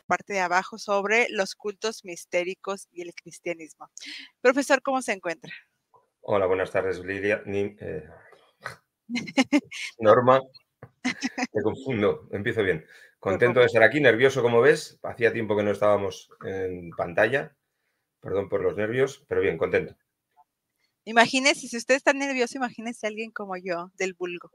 parte de abajo sobre los cultos mistéricos y el cristianismo. Profesor, ¿cómo se encuentra? Hola, buenas tardes, Lidia. Norma, me confundo, empiezo bien. Contento de estar aquí, nervioso como ves. Hacía tiempo que no estábamos en pantalla. Perdón por los nervios, pero bien, contento. Imagínese, si usted está nervioso, imagínese a alguien como yo, del vulgo.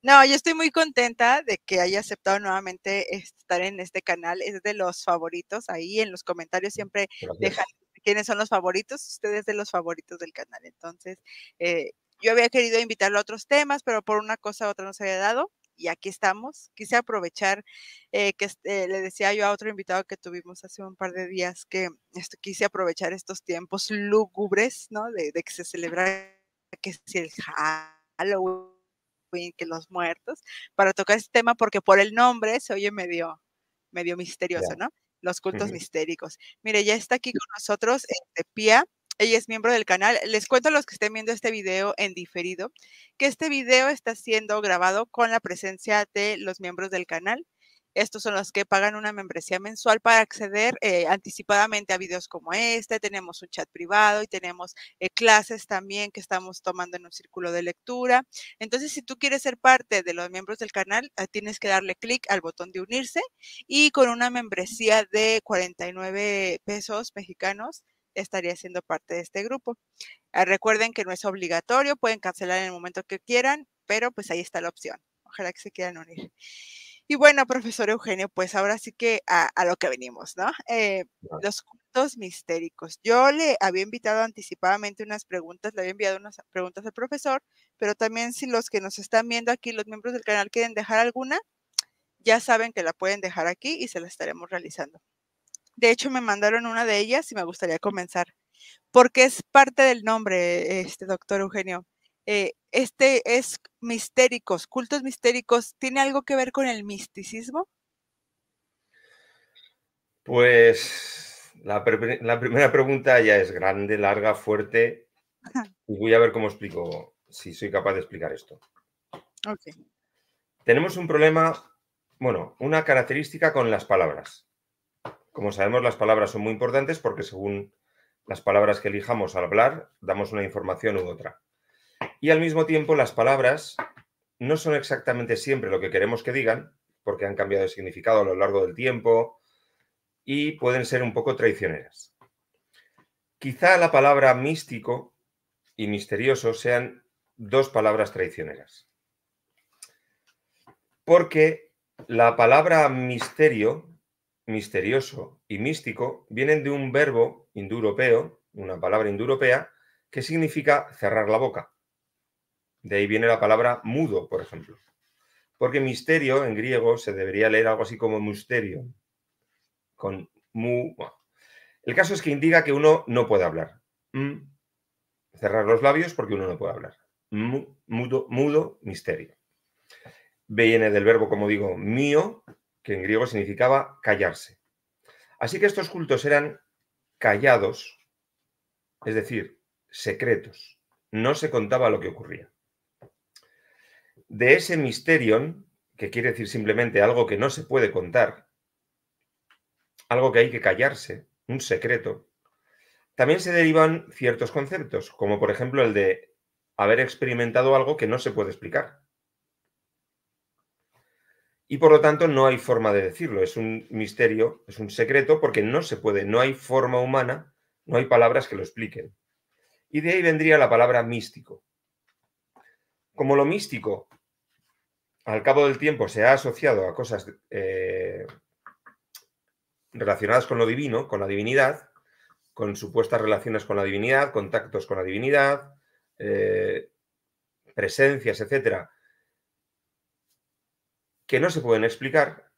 No, yo estoy muy contenta de que haya aceptado nuevamente estar en este canal. Es de los favoritos. Ahí en los comentarios siempre dejan Gracias. quiénes son los favoritos. Usted es de los favoritos del canal. Entonces, yo había querido invitarlo a otros temas, pero por una cosa u otra no se había dado. Y aquí estamos. Quise aprovechar le decía yo a otro invitado que tuvimos hace un par de días que quise aprovechar estos tiempos lúgubres, ¿no? De que se celebra que si el Halloween, que los muertos, para tocar este tema, porque por el nombre se oye medio misterioso, Ya. ¿no? Los cultos mistéricos. Mire, ya está aquí con nosotros Pía. Ella es miembro del canal. Les cuento a los que estén viendo este video en diferido, que este video está siendo grabado con la presencia de los miembros del canal. Estos son los que pagan una membresía mensual para acceder anticipadamente a videos como este. Tenemos un chat privado y tenemos clases también que estamos tomando en un círculo de lectura. Entonces, si tú quieres ser parte de los miembros del canal, tienes que darle clic al botón de unirse y con una membresía de 49 pesos mexicanos estaría siendo parte de este grupo. Recuerden que no es obligatorio, pueden cancelar en el momento que quieran, pero pues ahí está la opción. Ojalá que se quieran unir. Y bueno, profesor Eugenio, pues ahora sí que a lo que venimos, ¿no? Los cultos mistéricos. Yo le había invitado anticipadamente unas preguntas, le había enviado unas preguntas al profesor, pero también si los que nos están viendo aquí, los miembros del canal, quieren dejar alguna, ya saben que la pueden dejar aquí y se la estaremos realizando. De hecho, me mandaron una de ellas y me gustaría comenzar, porque es parte del nombre, doctor Eugenio. Este es mistéricos, cultos mistéricos, ¿tiene algo que ver con el misticismo? Pues la primera pregunta ya es grande, larga, fuerte, y voy a ver cómo explico, si soy capaz de explicar esto. Ok. Tenemos un problema, bueno, una característica con las palabras. Como sabemos, las palabras son muy importantes porque según las palabras que elijamos al hablar, damos una información u otra. Y al mismo tiempo, las palabras no son exactamente siempre lo que queremos que digan, porque han cambiado de significado a lo largo del tiempo y pueden ser un poco traicioneras. Quizá la palabra místico y misterioso sean dos palabras traicioneras. Porque la palabra misterio, misterioso y místico vienen de un verbo indoeuropeo, una palabra indoeuropea, que significa cerrar la boca. De ahí viene la palabra mudo, por ejemplo. Porque misterio en griego se debería leer algo así como misterio, con mu. El caso es que indica que uno no puede hablar. Cerrar los labios porque uno no puede hablar. Mudo, mudo, misterio. Viene del verbo, como digo, mío, que en griego significaba callarse. Así que estos cultos eran callados, es decir, secretos. No se contaba lo que ocurría. De ese misterion, que quiere decir simplemente algo que no se puede contar, algo que hay que callarse, un secreto, también se derivan ciertos conceptos, como por ejemplo el de haber experimentado algo que no se puede explicar. Y por lo tanto no hay forma de decirlo, es un misterio, es un secreto, porque no se puede, no hay forma humana, no hay palabras que lo expliquen. Y de ahí vendría la palabra místico. Como lo místico, al cabo del tiempo, se ha asociado a cosas relacionadas con lo divino, con la divinidad, con supuestas relaciones con la divinidad, contactos con la divinidad, presencias, etcétera, que no se pueden explicar.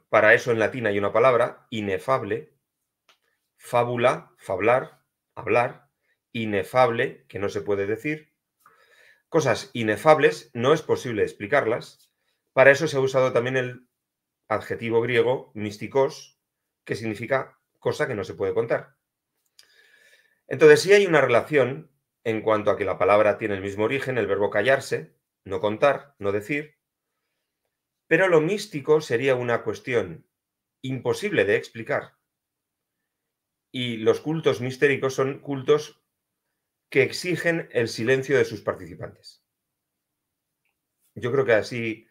Para eso en latín hay una palabra, inefable, fábula, fablar, hablar, inefable, que no se puede decir. Cosas inefables no es posible explicarlas. Para eso se ha usado también el adjetivo griego místicos, que significa cosa que no se puede contar. Entonces, sí hay una relación en cuanto a que la palabra tiene el mismo origen, el verbo callarse, no contar, no decir, pero lo místico sería una cuestión imposible de explicar. Y los cultos mistéricos son cultos que exigen el silencio de sus participantes. Yo creo que así,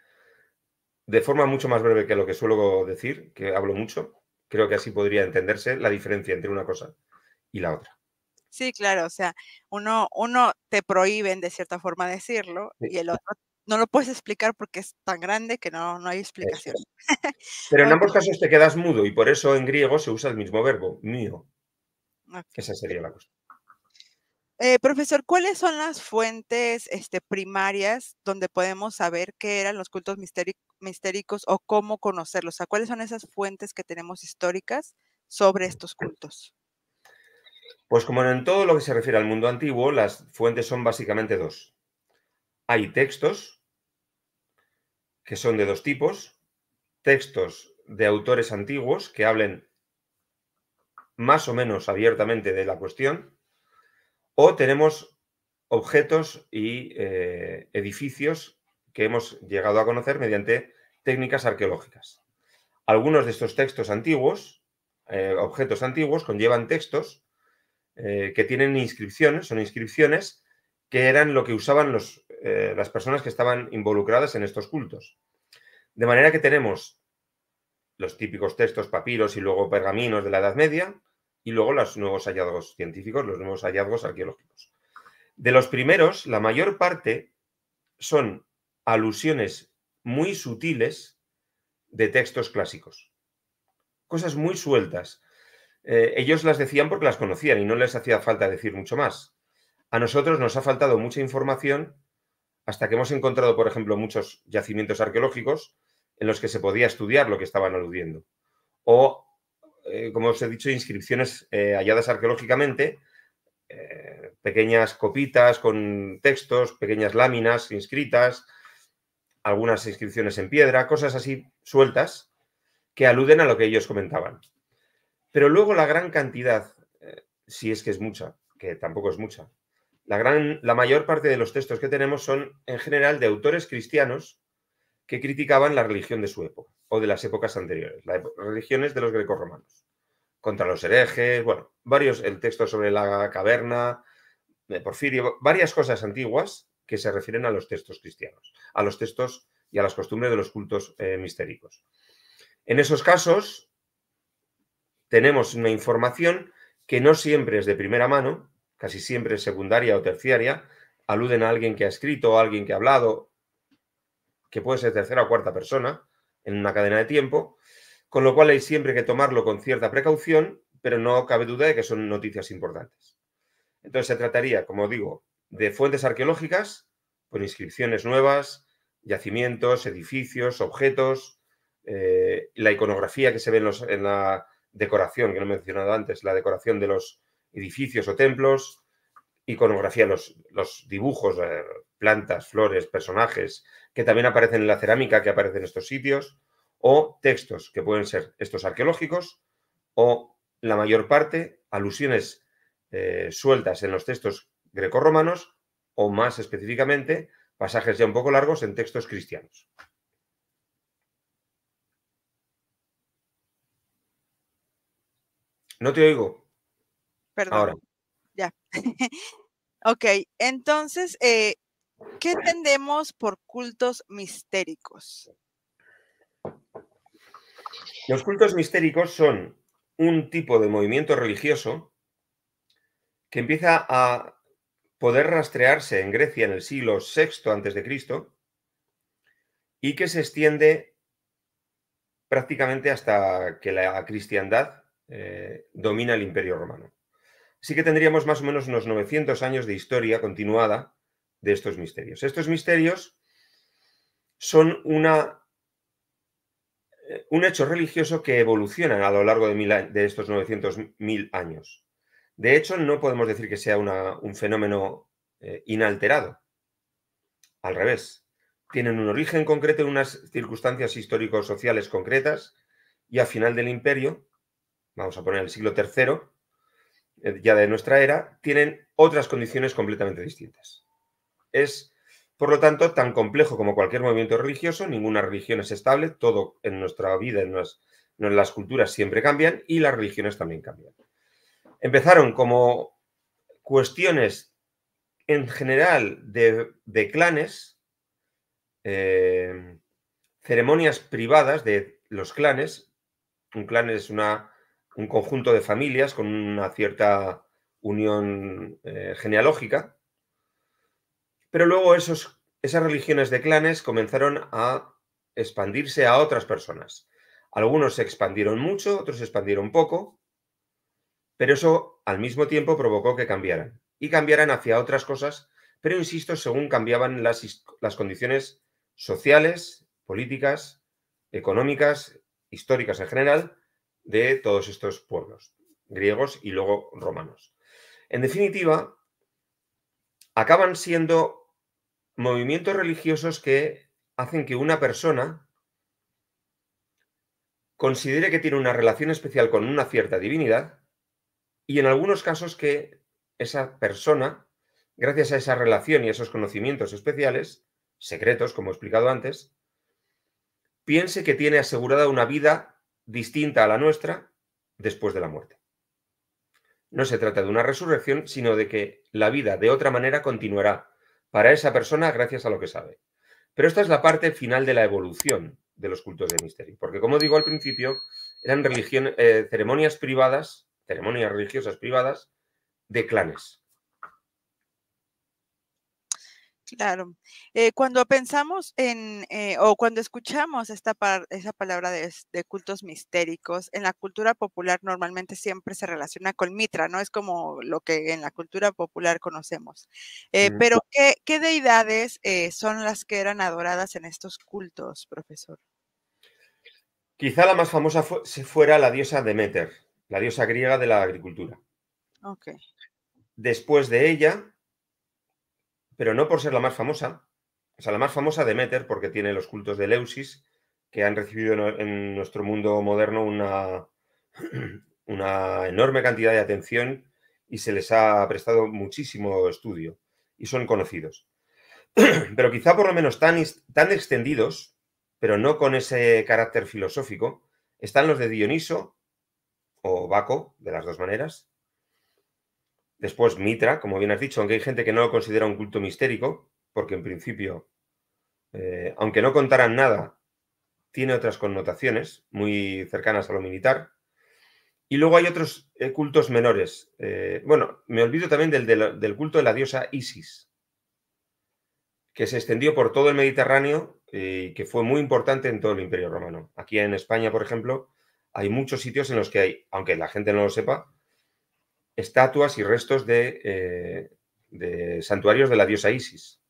de forma mucho más breve que lo que suelo decir, que hablo mucho, creo que así podría entenderse la diferencia entre una cosa y la otra. Sí, claro, o sea, uno te prohíben de cierta forma decirlo Sí, y el otro no lo puedes explicar porque es tan grande que no hay eso explicación. es. Pero en ambos Okey, casos te quedas mudo y por eso en griego se usa el mismo verbo, mío. okey. Esa sería la cuestión. Profesor, ¿cuáles son las fuentes, primarias donde podemos saber qué eran los cultos mistéricos o cómo conocerlos? O sea, ¿cuáles son esas fuentes que tenemos históricas sobre estos cultos? Pues como en todo lo que se refiere al mundo antiguo, las fuentes son básicamente dos. Hay textos, que son de dos tipos, textos de autores antiguos que hablen más o menos abiertamente de la cuestión, o tenemos objetos y edificios que hemos llegado a conocer mediante técnicas arqueológicas. Algunos de estos textos antiguos, objetos antiguos, conllevan textos que tienen inscripciones, son inscripciones que eran lo que usaban las personas que estaban involucradas en estos cultos. De manera que tenemos los típicos textos, papiros y luego pergaminos de la Edad Media, y luego los nuevos hallazgos científicos, los nuevos hallazgos arqueológicos. De los primeros, la mayor parte son alusiones muy sutiles de textos clásicos, cosas muy sueltas. Ellos las decían porque las conocían y no les hacía falta decir mucho más. A nosotros nos ha faltado mucha información hasta que hemos encontrado, por ejemplo, muchos yacimientos arqueológicos en los que se podía estudiar lo que estaban aludiendo. O, como os he dicho, inscripciones halladas arqueológicamente, pequeñas copitas con textos, pequeñas láminas inscritas, algunas inscripciones en piedra, cosas así sueltas que aluden a lo que ellos comentaban. Pero luego la gran cantidad, si es que es mucha, que tampoco es mucha, la mayor parte de los textos que tenemos son en general de autores cristianos que criticaban la religión de su época o de las épocas anteriores, las religiones de los grecorromanos, contra los herejes, bueno, varios, el texto sobre la caverna, de Porfirio, varias cosas antiguas que se refieren a los textos cristianos, a los textos y a las costumbres de los cultos mistéricos. En esos casos tenemos una información que no siempre es de primera mano, casi siempre es secundaria o terciaria, aluden a alguien que ha escrito o a alguien que ha hablado, que puede ser tercera o cuarta persona en una cadena de tiempo, con lo cual hay siempre que tomarlo con cierta precaución, pero no cabe duda de que son noticias importantes. Entonces se trataría, como digo, de fuentes arqueológicas, con inscripciones nuevas, yacimientos, edificios, objetos, la iconografía que se ve en la decoración, que no he mencionado antes, la decoración de los edificios o templos, iconografía, los dibujos, plantas, flores, personajes, que también aparecen en la cerámica que aparece en estos sitios, o textos que pueden ser estos arqueológicos, o la mayor parte, alusiones sueltas en los textos grecorromanos, o más específicamente, pasajes ya un poco largos en textos cristianos. No te oigo. Perdón, Ahora, ya. Okey, entonces, ¿qué entendemos por cultos mistéricos? los cultos mistéricos son un tipo de movimiento religioso que empieza a poder rastrearse en Grecia en el siglo VI antes de Cristo y que se extiende prácticamente hasta que la cristiandad domina el Imperio Romano. Así que tendríamos más o menos unos 900 años de historia continuada de estos misterios. Estos misterios son un hecho religioso que evoluciona a lo largo de estos 900.000 años. De hecho, no podemos decir que sea un fenómeno inalterado. Al revés, tienen un origen concreto en unas circunstancias histórico-sociales concretas y al final del imperio, vamos a poner el siglo III, ya de nuestra era, tienen otras condiciones completamente distintas. Es, por lo tanto, tan complejo como cualquier movimiento religioso, ninguna religión es estable, todo en nuestra vida, No, las culturas siempre cambian y las religiones también cambian. Empezaron como cuestiones en general de clanes, ceremonias privadas de los clanes. Un clan es un conjunto de familias con una cierta unión genealógica, pero luego esas religiones de clanes comenzaron a expandirse a otras personas. Algunos se expandieron mucho, otros se expandieron poco, pero eso al mismo tiempo provocó que cambiaran. Y cambiaran hacia otras cosas, pero insisto, según cambiaban las condiciones sociales, políticas, económicas, históricas en general, de todos estos pueblos, griegos y luego romanos. En definitiva, acaban siendo movimientos religiosos que hacen que una persona considere que tiene una relación especial con una cierta divinidad y en algunos casos que esa persona, gracias a esa relación y a esos conocimientos especiales, secretos, como he explicado antes, piense que tiene asegurada una vida distinta a la nuestra después de la muerte. No se trata de una resurrección, sino de que la vida de otra manera continuará para esa persona gracias a lo que sabe. Pero esta es la parte final de la evolución de los cultos de misterio, porque como digo al principio, eran ceremonias privadas, ceremonias religiosas privadas de clanes. Claro. Cuando pensamos o cuando escuchamos esa palabra de cultos mistéricos, en la cultura popular normalmente siempre se relaciona con Mitra, ¿no? Es como lo que en la cultura popular conocemos. Pero, ¿qué deidades son las que eran adoradas en estos cultos, profesor? Quizá la más famosa fuera la diosa Deméter, la diosa griega de la agricultura. Ok. Después de ella, pero no por ser la más famosa, o sea, la más famosa Deméter porque tiene los cultos de Eleusis, que han recibido en nuestro mundo moderno una enorme cantidad de atención y se les ha prestado muchísimo estudio y son conocidos. Pero quizá por lo menos tan extendidos, pero no con ese carácter filosófico, están los de Dioniso o Baco, de las dos maneras. Después Mitra, como bien has dicho, aunque hay gente que no lo considera un culto mistérico, porque en principio, aunque no contaran nada, tiene otras connotaciones muy cercanas a lo militar. Y luego hay otros cultos menores. Bueno, me olvido también del culto de la diosa Isis, que se extendió por todo el Mediterráneo y que fue muy importante en todo el Imperio Romano. Aquí en España, por ejemplo, hay muchos sitios en los que hay, aunque la gente no lo sepa, estatuas y restos de santuarios de la diosa Isis.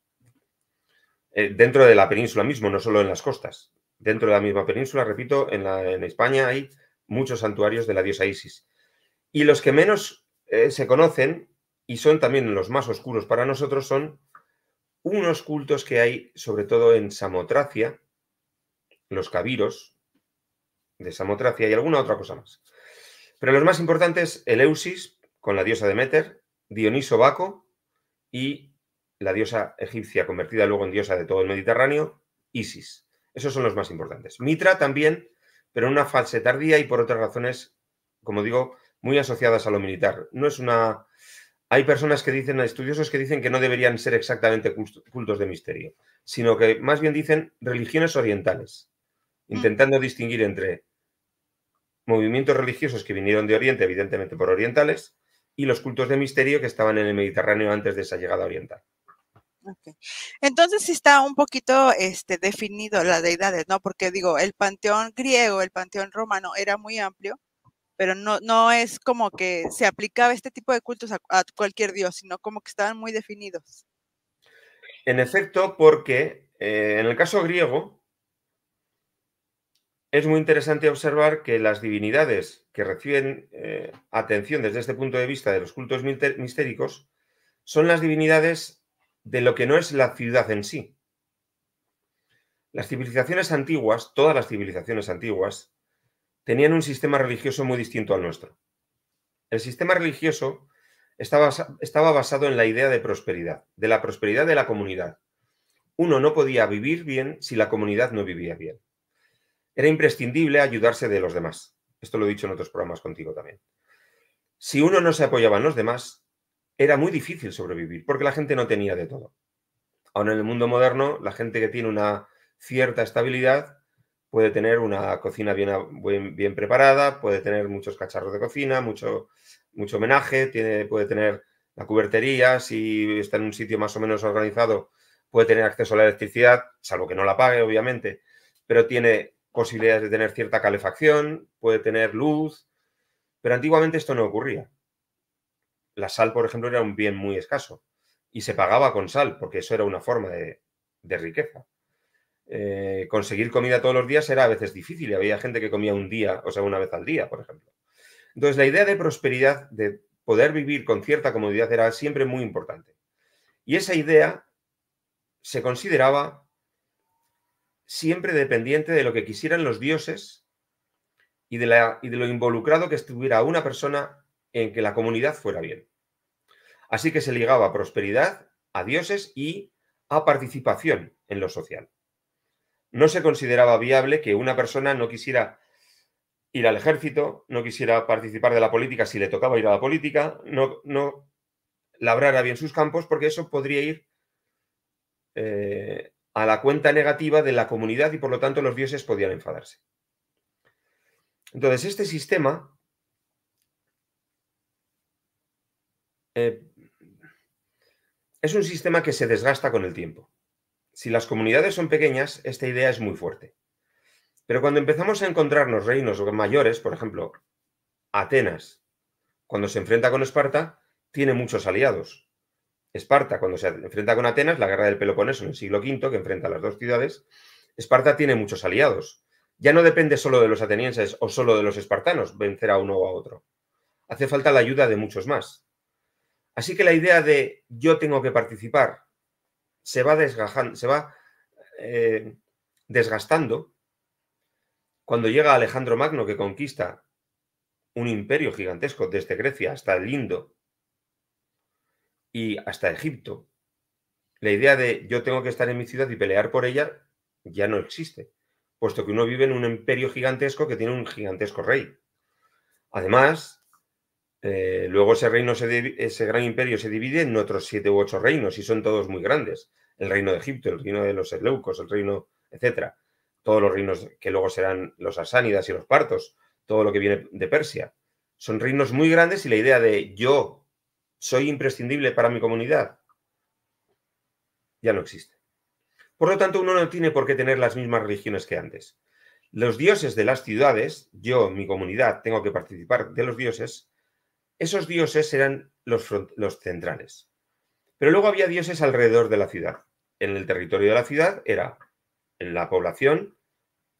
Dentro de la península mismo, no solo en las costas. Dentro de la misma península, repito, en España hay muchos santuarios de la diosa Isis. Y los que menos se conocen, y son también los más oscuros para nosotros, son unos cultos que hay, sobre todo en Samotracia, los cabiros de Samotracia y alguna otra cosa más. Pero los más importantes, Eleusis, con la diosa Deméter, Dioniso Baco y la diosa egipcia convertida luego en diosa de todo el Mediterráneo, Isis. Esos son los más importantes. Mitra también, pero en una fase tardía y por otras razones, como digo, muy asociadas a lo militar. No es una... Hay personas que dicen, estudiosos que dicen que no deberían ser exactamente cultos de misterio, sino que más bien dicen religiones orientales, intentando distinguir entre movimientos religiosos que vinieron de Oriente, evidentemente por orientales, y los cultos de misterio que estaban en el Mediterráneo antes de esa llegada oriental. Okay. Entonces sí está un poquito definido las deidades, ¿no? Porque digo, el panteón griego, el panteón romano era muy amplio, pero no es como que se aplicaba este tipo de cultos a cualquier dios, sino como que estaban muy definidos. En efecto, porque en el caso griego es muy interesante observar que las divinidades que reciben atención desde este punto de vista de los cultos mistéricos son las divinidades de lo que no es la ciudad en sí. Las civilizaciones antiguas, todas las civilizaciones antiguas, tenían un sistema religioso muy distinto al nuestro. El sistema religioso estaba basado en la idea de prosperidad, de la prosperidad de la comunidad. Uno no podía vivir bien si la comunidad no vivía bien. Era imprescindible ayudarse de los demás. Esto lo he dicho en otros programas contigo también. Si uno no se apoyaba en los demás, era muy difícil sobrevivir, porque la gente no tenía de todo. Ahora en el mundo moderno, la gente que tiene una cierta estabilidad puede tener una cocina bien preparada, puede tener muchos cacharros de cocina, mucho homenaje, puede tener la cubertería, si está en un sitio más o menos organizado, puede tener acceso a la electricidad, salvo que no la pague, obviamente, pero tiene posibilidades de tener cierta calefacción, puede tener luz, pero antiguamente esto no ocurría. La sal, por ejemplo, era un bien muy escaso y se pagaba con sal, porque eso era una forma de riqueza. Conseguir comida todos los días era a veces difícil y había gente que comía un día, o sea, una vez al día, por ejemplo. Entonces, la idea de prosperidad, de poder vivir con cierta comodidad, era siempre muy importante. Y esa idea se consideraba siempre dependiente de lo que quisieran los dioses y de lo involucrado que estuviera una persona en que la comunidad fuera bien. Así que se ligaba a prosperidad, a dioses y a participación en lo social. No se consideraba viable que una persona no quisiera ir al ejército, no quisiera participar de la política si le tocaba ir a la política, no labrara bien sus campos, porque eso podría ir a la cuenta negativa de la comunidad y por lo tanto los dioses podían enfadarse. Entonces, este sistema es un sistema que se desgasta con el tiempo. Si las comunidades son pequeñas, esta idea es muy fuerte. Pero cuando empezamos a encontrarnos reinos mayores, por ejemplo, Atenas, cuando se enfrenta con Esparta, tiene muchos aliados. Esparta, cuando se enfrenta con Atenas, la guerra del Peloponeso en el siglo V, que enfrenta a las dos ciudades, Esparta tiene muchos aliados. Ya no depende solo de los atenienses o solo de los espartanos vencer a uno o a otro. Hace falta la ayuda de muchos más. Así que la idea de yo tengo que participar se va desgastando cuando llega Alejandro Magno, que conquista un imperio gigantesco desde Grecia hasta el Indo y hasta Egipto. La idea de yo tengo que estar en mi ciudad y pelear por ella ya no existe, puesto que uno vive en un imperio gigantesco que tiene un gigantesco rey. Además, luego ese gran imperio se divide en otros 7 u 8 reinos y son todos muy grandes. El reino de Egipto, el reino de los Seleucos, el reino, etcétera. Todos los reinos que luego serán los asánidas y los partos, todo lo que viene de Persia. Son reinos muy grandes y la idea de yo soy imprescindible para mi comunidad ya no existe. Por lo tanto, uno no tiene por qué tener las mismas religiones que antes. Los dioses de las ciudades, yo, mi comunidad, tengo que participar de los dioses. Esos dioses eran los centrales. Pero luego había dioses alrededor de la ciudad. En el territorio de la ciudad era en la población,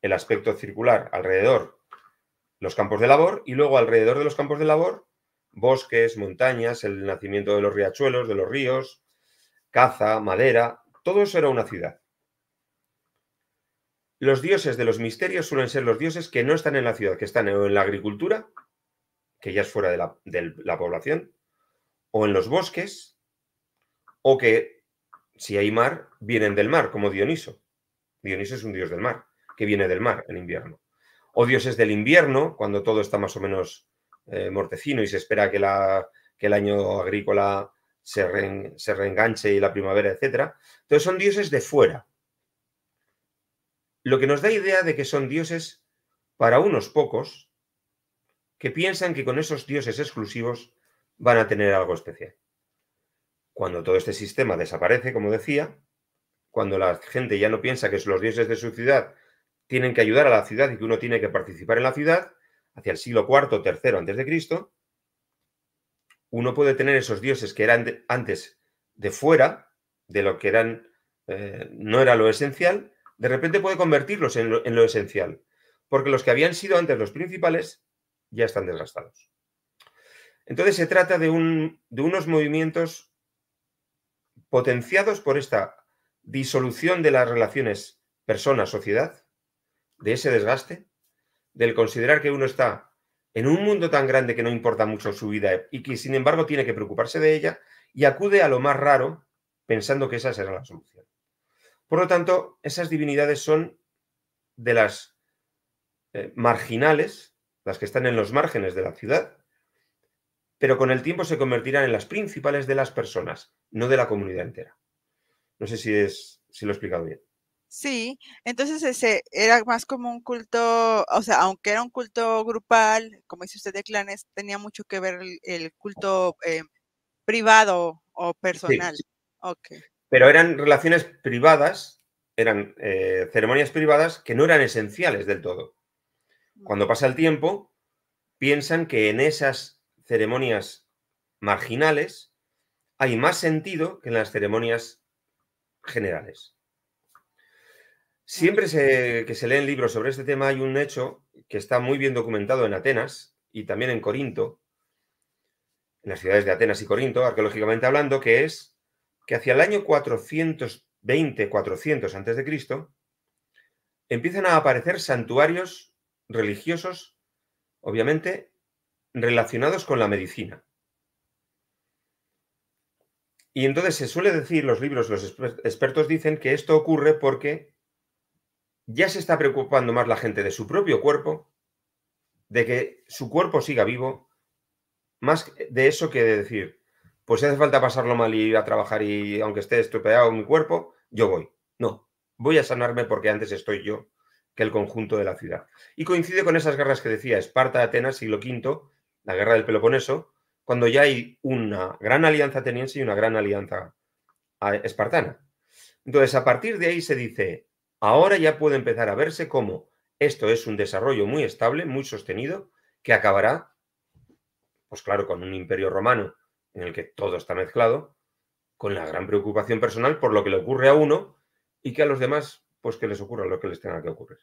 el aspecto circular alrededor, los campos de labor, y luego alrededor de los campos de labor, bosques, montañas, el nacimiento de los riachuelos, de los ríos, caza, madera, todo eso era una ciudad. Los dioses de los misterios suelen ser los dioses que no están en la ciudad, que están en la agricultura, que ya es fuera de la población, o en los bosques, o que, si hay mar, vienen del mar, como Dioniso. Dioniso es un dios del mar, que viene del mar en invierno. O dioses del invierno, cuando todo está más o menos mortecino y se espera que el año agrícola se reenganche y la primavera, etc. Entonces son dioses de fuera. Lo que nos da idea de que son dioses para unos pocos que piensan que con esos dioses exclusivos van a tener algo especial. Cuando todo este sistema desaparece, como decía, cuando la gente ya no piensa que los dioses de su ciudad tienen que ayudar a la ciudad y que uno tiene que participar en la ciudad, hacia el siglo IV o III antes de Cristo, uno puede tener esos dioses que eran antes de fuera, de lo que eran, no era lo esencial, de repente puede convertirlos en lo esencial, porque los que habían sido antes los principales ya están desgastados. Entonces se trata de unos movimientos potenciados por esta disolución de las relaciones persona-sociedad, de ese desgaste, del considerar que uno está en un mundo tan grande que no importa mucho su vida y que sin embargo tiene que preocuparse de ella y acude a lo más raro pensando que esa será la solución. Por lo tanto, esas divinidades son de las marginales, las que están en los márgenes de la ciudad, pero con el tiempo se convertirán en las principales de las personas, no de la comunidad entera. No sé si lo he explicado bien. Sí, entonces ese era más como un culto, o sea, aunque era un culto grupal, como dice usted de clanes, tenía mucho que ver el culto privado o Sí, personal. Ok. pero eran relaciones privadas, eran ceremonias privadas que no eran esenciales del todo. Cuando pasa el tiempo, piensan que en esas ceremonias marginales hay más sentido que en las ceremonias generales. Siempre que se leen libros sobre este tema hay un hecho que está muy bien documentado en Atenas y también en Corinto, en las ciudades de Atenas y Corinto, arqueológicamente hablando, que es que hacia el año 420-400 a.C. empiezan a aparecer santuarios religiosos, obviamente, relacionados con la medicina. Y entonces se suele decir, los libros, los expertos dicen que esto ocurre porque ya se está preocupando más la gente de su propio cuerpo, de que su cuerpo siga vivo, más de eso que de decir, pues si hace falta pasarlo mal y ir a trabajar y aunque esté estropeado mi cuerpo, yo voy. No, voy a sanarme porque antes estoy yo que el conjunto de la ciudad. Y coincide con esas guerras que decía Esparta, Atenas, siglo V, la guerra del Peloponeso, cuando ya hay una gran alianza ateniense y una gran alianza espartana. Entonces, a partir de ahí se dice, ahora ya puede empezar a verse cómo esto es un desarrollo muy estable, muy sostenido, que acabará, pues claro, con un imperio romano en el que todo está mezclado, con la gran preocupación personal por lo que le ocurre a uno y que a los demás, pues que les ocurra lo que les tenga que ocurrir.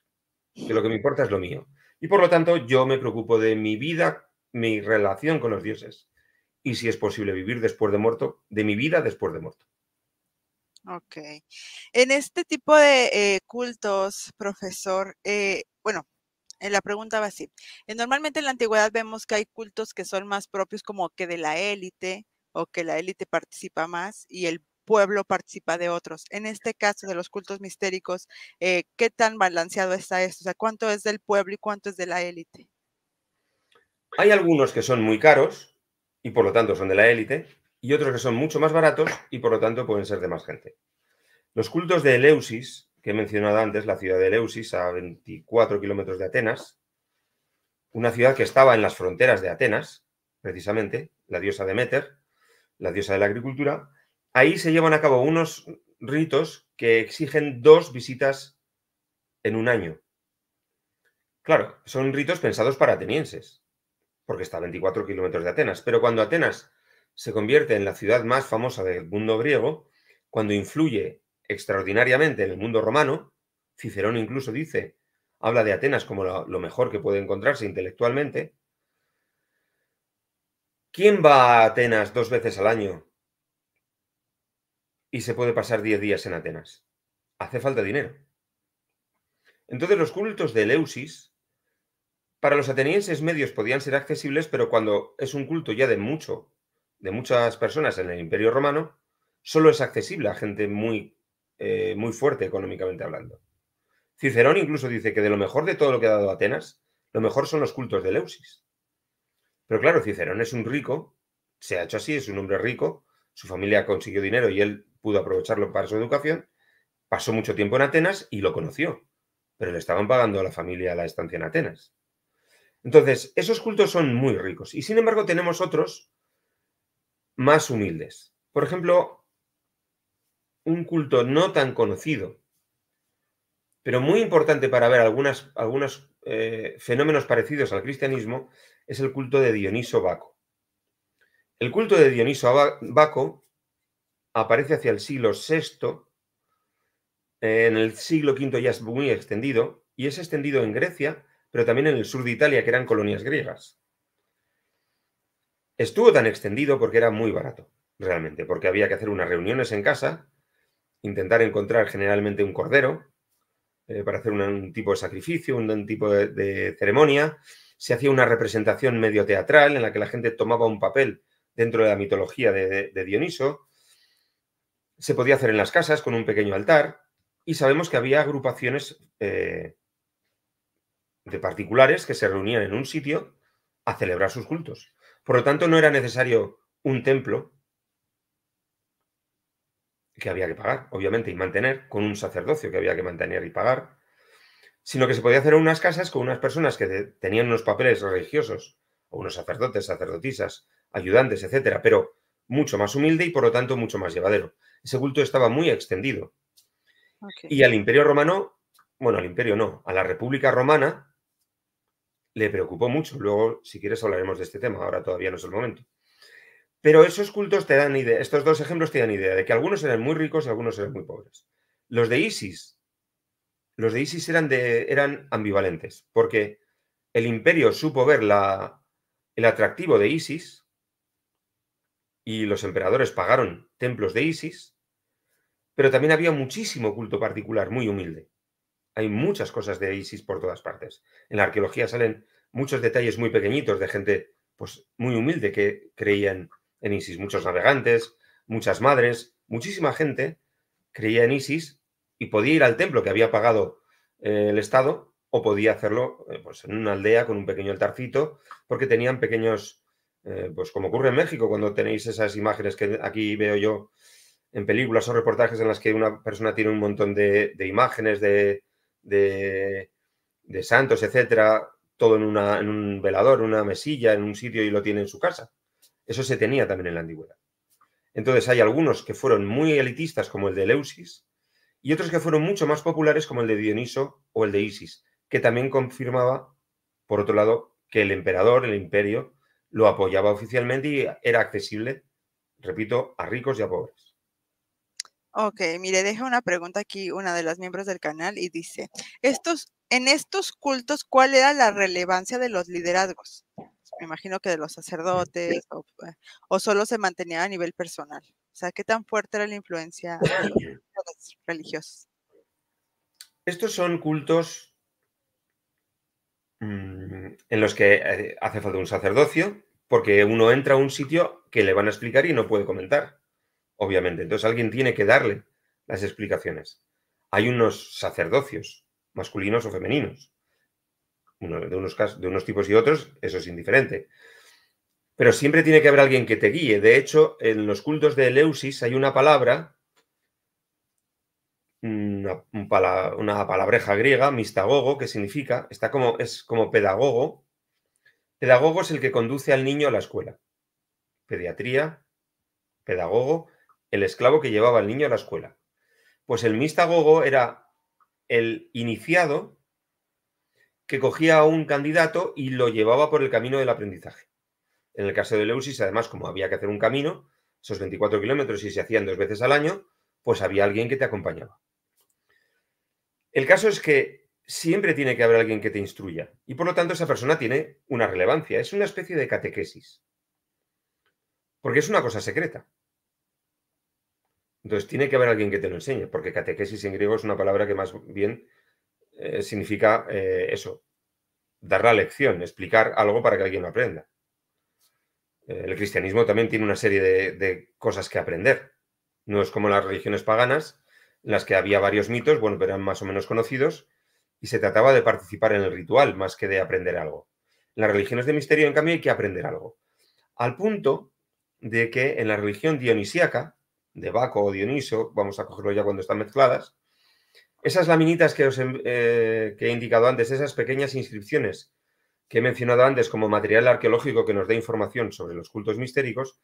Que lo que me importa es lo mío. Y por lo tanto, yo me preocupo de mi vida, mi relación con los dioses y si es posible vivir después de muerto, de mi vida después de muerto. Ok. En este tipo de cultos, profesor, bueno, la pregunta va así. Normalmente en la antigüedad vemos que hay cultos que son más propios como que de la élite o que la élite participa más y el pueblo participa de otros. En este caso de los cultos mistéricos, ¿qué tan balanceado está esto? O sea, ¿cuánto es del pueblo y cuánto es de la élite? Hay algunos que son muy caros y por lo tanto son de la élite y otros que son mucho más baratos y por lo tanto pueden ser de más gente. Los cultos de Eleusis, que he mencionado antes, la ciudad de Eleusis, a 24 kilómetros de Atenas, una ciudad que estaba en las fronteras de Atenas, precisamente, la diosa Deméter, la diosa de la agricultura, ahí se llevan a cabo unos ritos que exigen 2 visitas en un año. Claro, son ritos pensados para atenienses, porque está a 24 kilómetros de Atenas, pero cuando Atenas se convierte en la ciudad más famosa del mundo griego, cuando influye extraordinariamente en el mundo romano, Cicerón incluso dice, habla de Atenas como lo mejor que puede encontrarse intelectualmente. ¿Quién va a Atenas 2 veces al año y se puede pasar 10 días en Atenas? Hace falta dinero. Entonces los cultos de Eleusis, para los atenienses medios podían ser accesibles, pero cuando es un culto ya de muchas personas en el Imperio Romano, solo es accesible a gente muy fuerte económicamente hablando. Cicerón incluso dice que de lo mejor de todo lo que ha dado Atenas, lo mejor son los cultos de Eleusis. Pero claro, Cicerón es un rico, se ha hecho así, es un hombre rico, su familia consiguió dinero y él pudo aprovecharlo para su educación, pasó mucho tiempo en Atenas y lo conoció, pero le estaban pagando a la familia la estancia en Atenas. Entonces, esos cultos son muy ricos y sin embargo tenemos otros más humildes. Por ejemplo, un culto no tan conocido, pero muy importante para ver algunos fenómenos parecidos al cristianismo, es el culto de Dioniso Baco. El culto de Dioniso Baco aparece hacia el siglo VI, en el siglo V ya es muy extendido, y es extendido en Grecia, pero también en el sur de Italia, que eran colonias griegas. Estuvo tan extendido porque era muy barato, realmente, porque había que hacer unas reuniones en casa, intentar encontrar generalmente un cordero para hacer un tipo de sacrificio, un tipo de ceremonia. Se hacía una representación medio teatral en la que la gente tomaba un papel dentro de la mitología de Dioniso. Se podía hacer en las casas con un pequeño altar y sabemos que había agrupaciones de particulares que se reunían en un sitio a celebrar sus cultos. Por lo tanto, no era necesario un templo que había que pagar, obviamente, y mantener, con un sacerdocio que había que mantener y pagar, sino que se podía hacer en unas casas con unas personas que tenían unos papeles religiosos, o unos sacerdotes, sacerdotisas, ayudantes, etcétera, pero mucho más humilde y por lo tanto mucho más llevadero. Ese culto estaba muy extendido. Ok. Y al Imperio Romano, bueno, al Imperio no, a la República Romana le preocupó mucho. Luego, si quieres, hablaremos de este tema, ahora todavía no es el momento. Pero esos cultos te dan idea, estos dos ejemplos te dan idea de que algunos eran muy ricos y algunos eran muy pobres. Los de Isis eran ambivalentes, porque el imperio supo ver el atractivo de Isis y los emperadores pagaron templos de Isis, pero también había muchísimo culto particular, muy humilde. Hay muchas cosas de Isis por todas partes. En la arqueología salen muchos detalles muy pequeñitos de gente pues, muy humilde que creían en Isis. Muchos navegantes, muchas madres, muchísima gente creía en Isis y podía ir al templo que había pagado el Estado o podía hacerlo pues, en una aldea con un pequeño altarcito porque tenían pequeños, pues como ocurre en México cuando tenéis esas imágenes que aquí veo yo en películas o reportajes en las que una persona tiene un montón de imágenes de santos, etcétera, todo en un velador, en una mesilla, en un sitio y lo tiene en su casa. Eso se tenía también en la antigüedad. Entonces hay algunos que fueron muy elitistas como el de Eleusis y otros que fueron mucho más populares como el de Dioniso o el de Isis, que también confirmaba, por otro lado, que el emperador, el imperio, lo apoyaba oficialmente y era accesible, repito, a ricos y a pobres. Ok, mire, deja una pregunta aquí una de las miembros del canal y dice, en estos cultos, ¿cuál era la relevancia de los liderazgos? Me imagino que de los sacerdotes o solo se mantenía a nivel personal. O sea, ¿qué tan fuerte era la influencia de los líderes religiosos? Estos son cultos en los que hace falta un sacerdocio, porque uno entra a un sitio que le van a explicar y no puede comentar, obviamente. Entonces alguien tiene que darle las explicaciones. Hay unos sacerdocios, masculinos o femeninos. De unos tipos y otros, eso es indiferente. Pero siempre tiene que haber alguien que te guíe. De hecho, en los cultos de Eleusis hay una palabra, una palabreja griega, mistagogo, que significa, es como pedagogo. Pedagogo es el que conduce al niño a la escuela. Pediatría, pedagogo, el esclavo que llevaba al niño a la escuela. Pues el mistagogo era el iniciado que cogía a un candidato y lo llevaba por el camino del aprendizaje. En el caso de Eleusis, además, como había que hacer un camino, esos 24 kilómetros y se hacían 2 veces al año, pues había alguien que te acompañaba. El caso es que siempre tiene que haber alguien que te instruya y por lo tanto esa persona tiene una relevancia. Es una especie de catequesis, porque es una cosa secreta. Entonces tiene que haber alguien que te lo enseñe, porque catequesis en griego es una palabra que más bien significa eso, dar la lección, explicar algo para que alguien lo aprenda. El cristianismo también tiene una serie de cosas que aprender. No es como las religiones paganas, en las que había varios mitos, bueno, pero eran más o menos conocidos, y se trataba de participar en el ritual más que de aprender algo. En las religiones de misterio, en cambio, hay que aprender algo. Al punto de que en la religión dionisíaca, de Baco o Dioniso, vamos a cogerlo ya cuando están mezcladas, esas laminitas que he indicado antes, esas pequeñas inscripciones que he mencionado antes como material arqueológico que nos da información sobre los cultos mistéricos,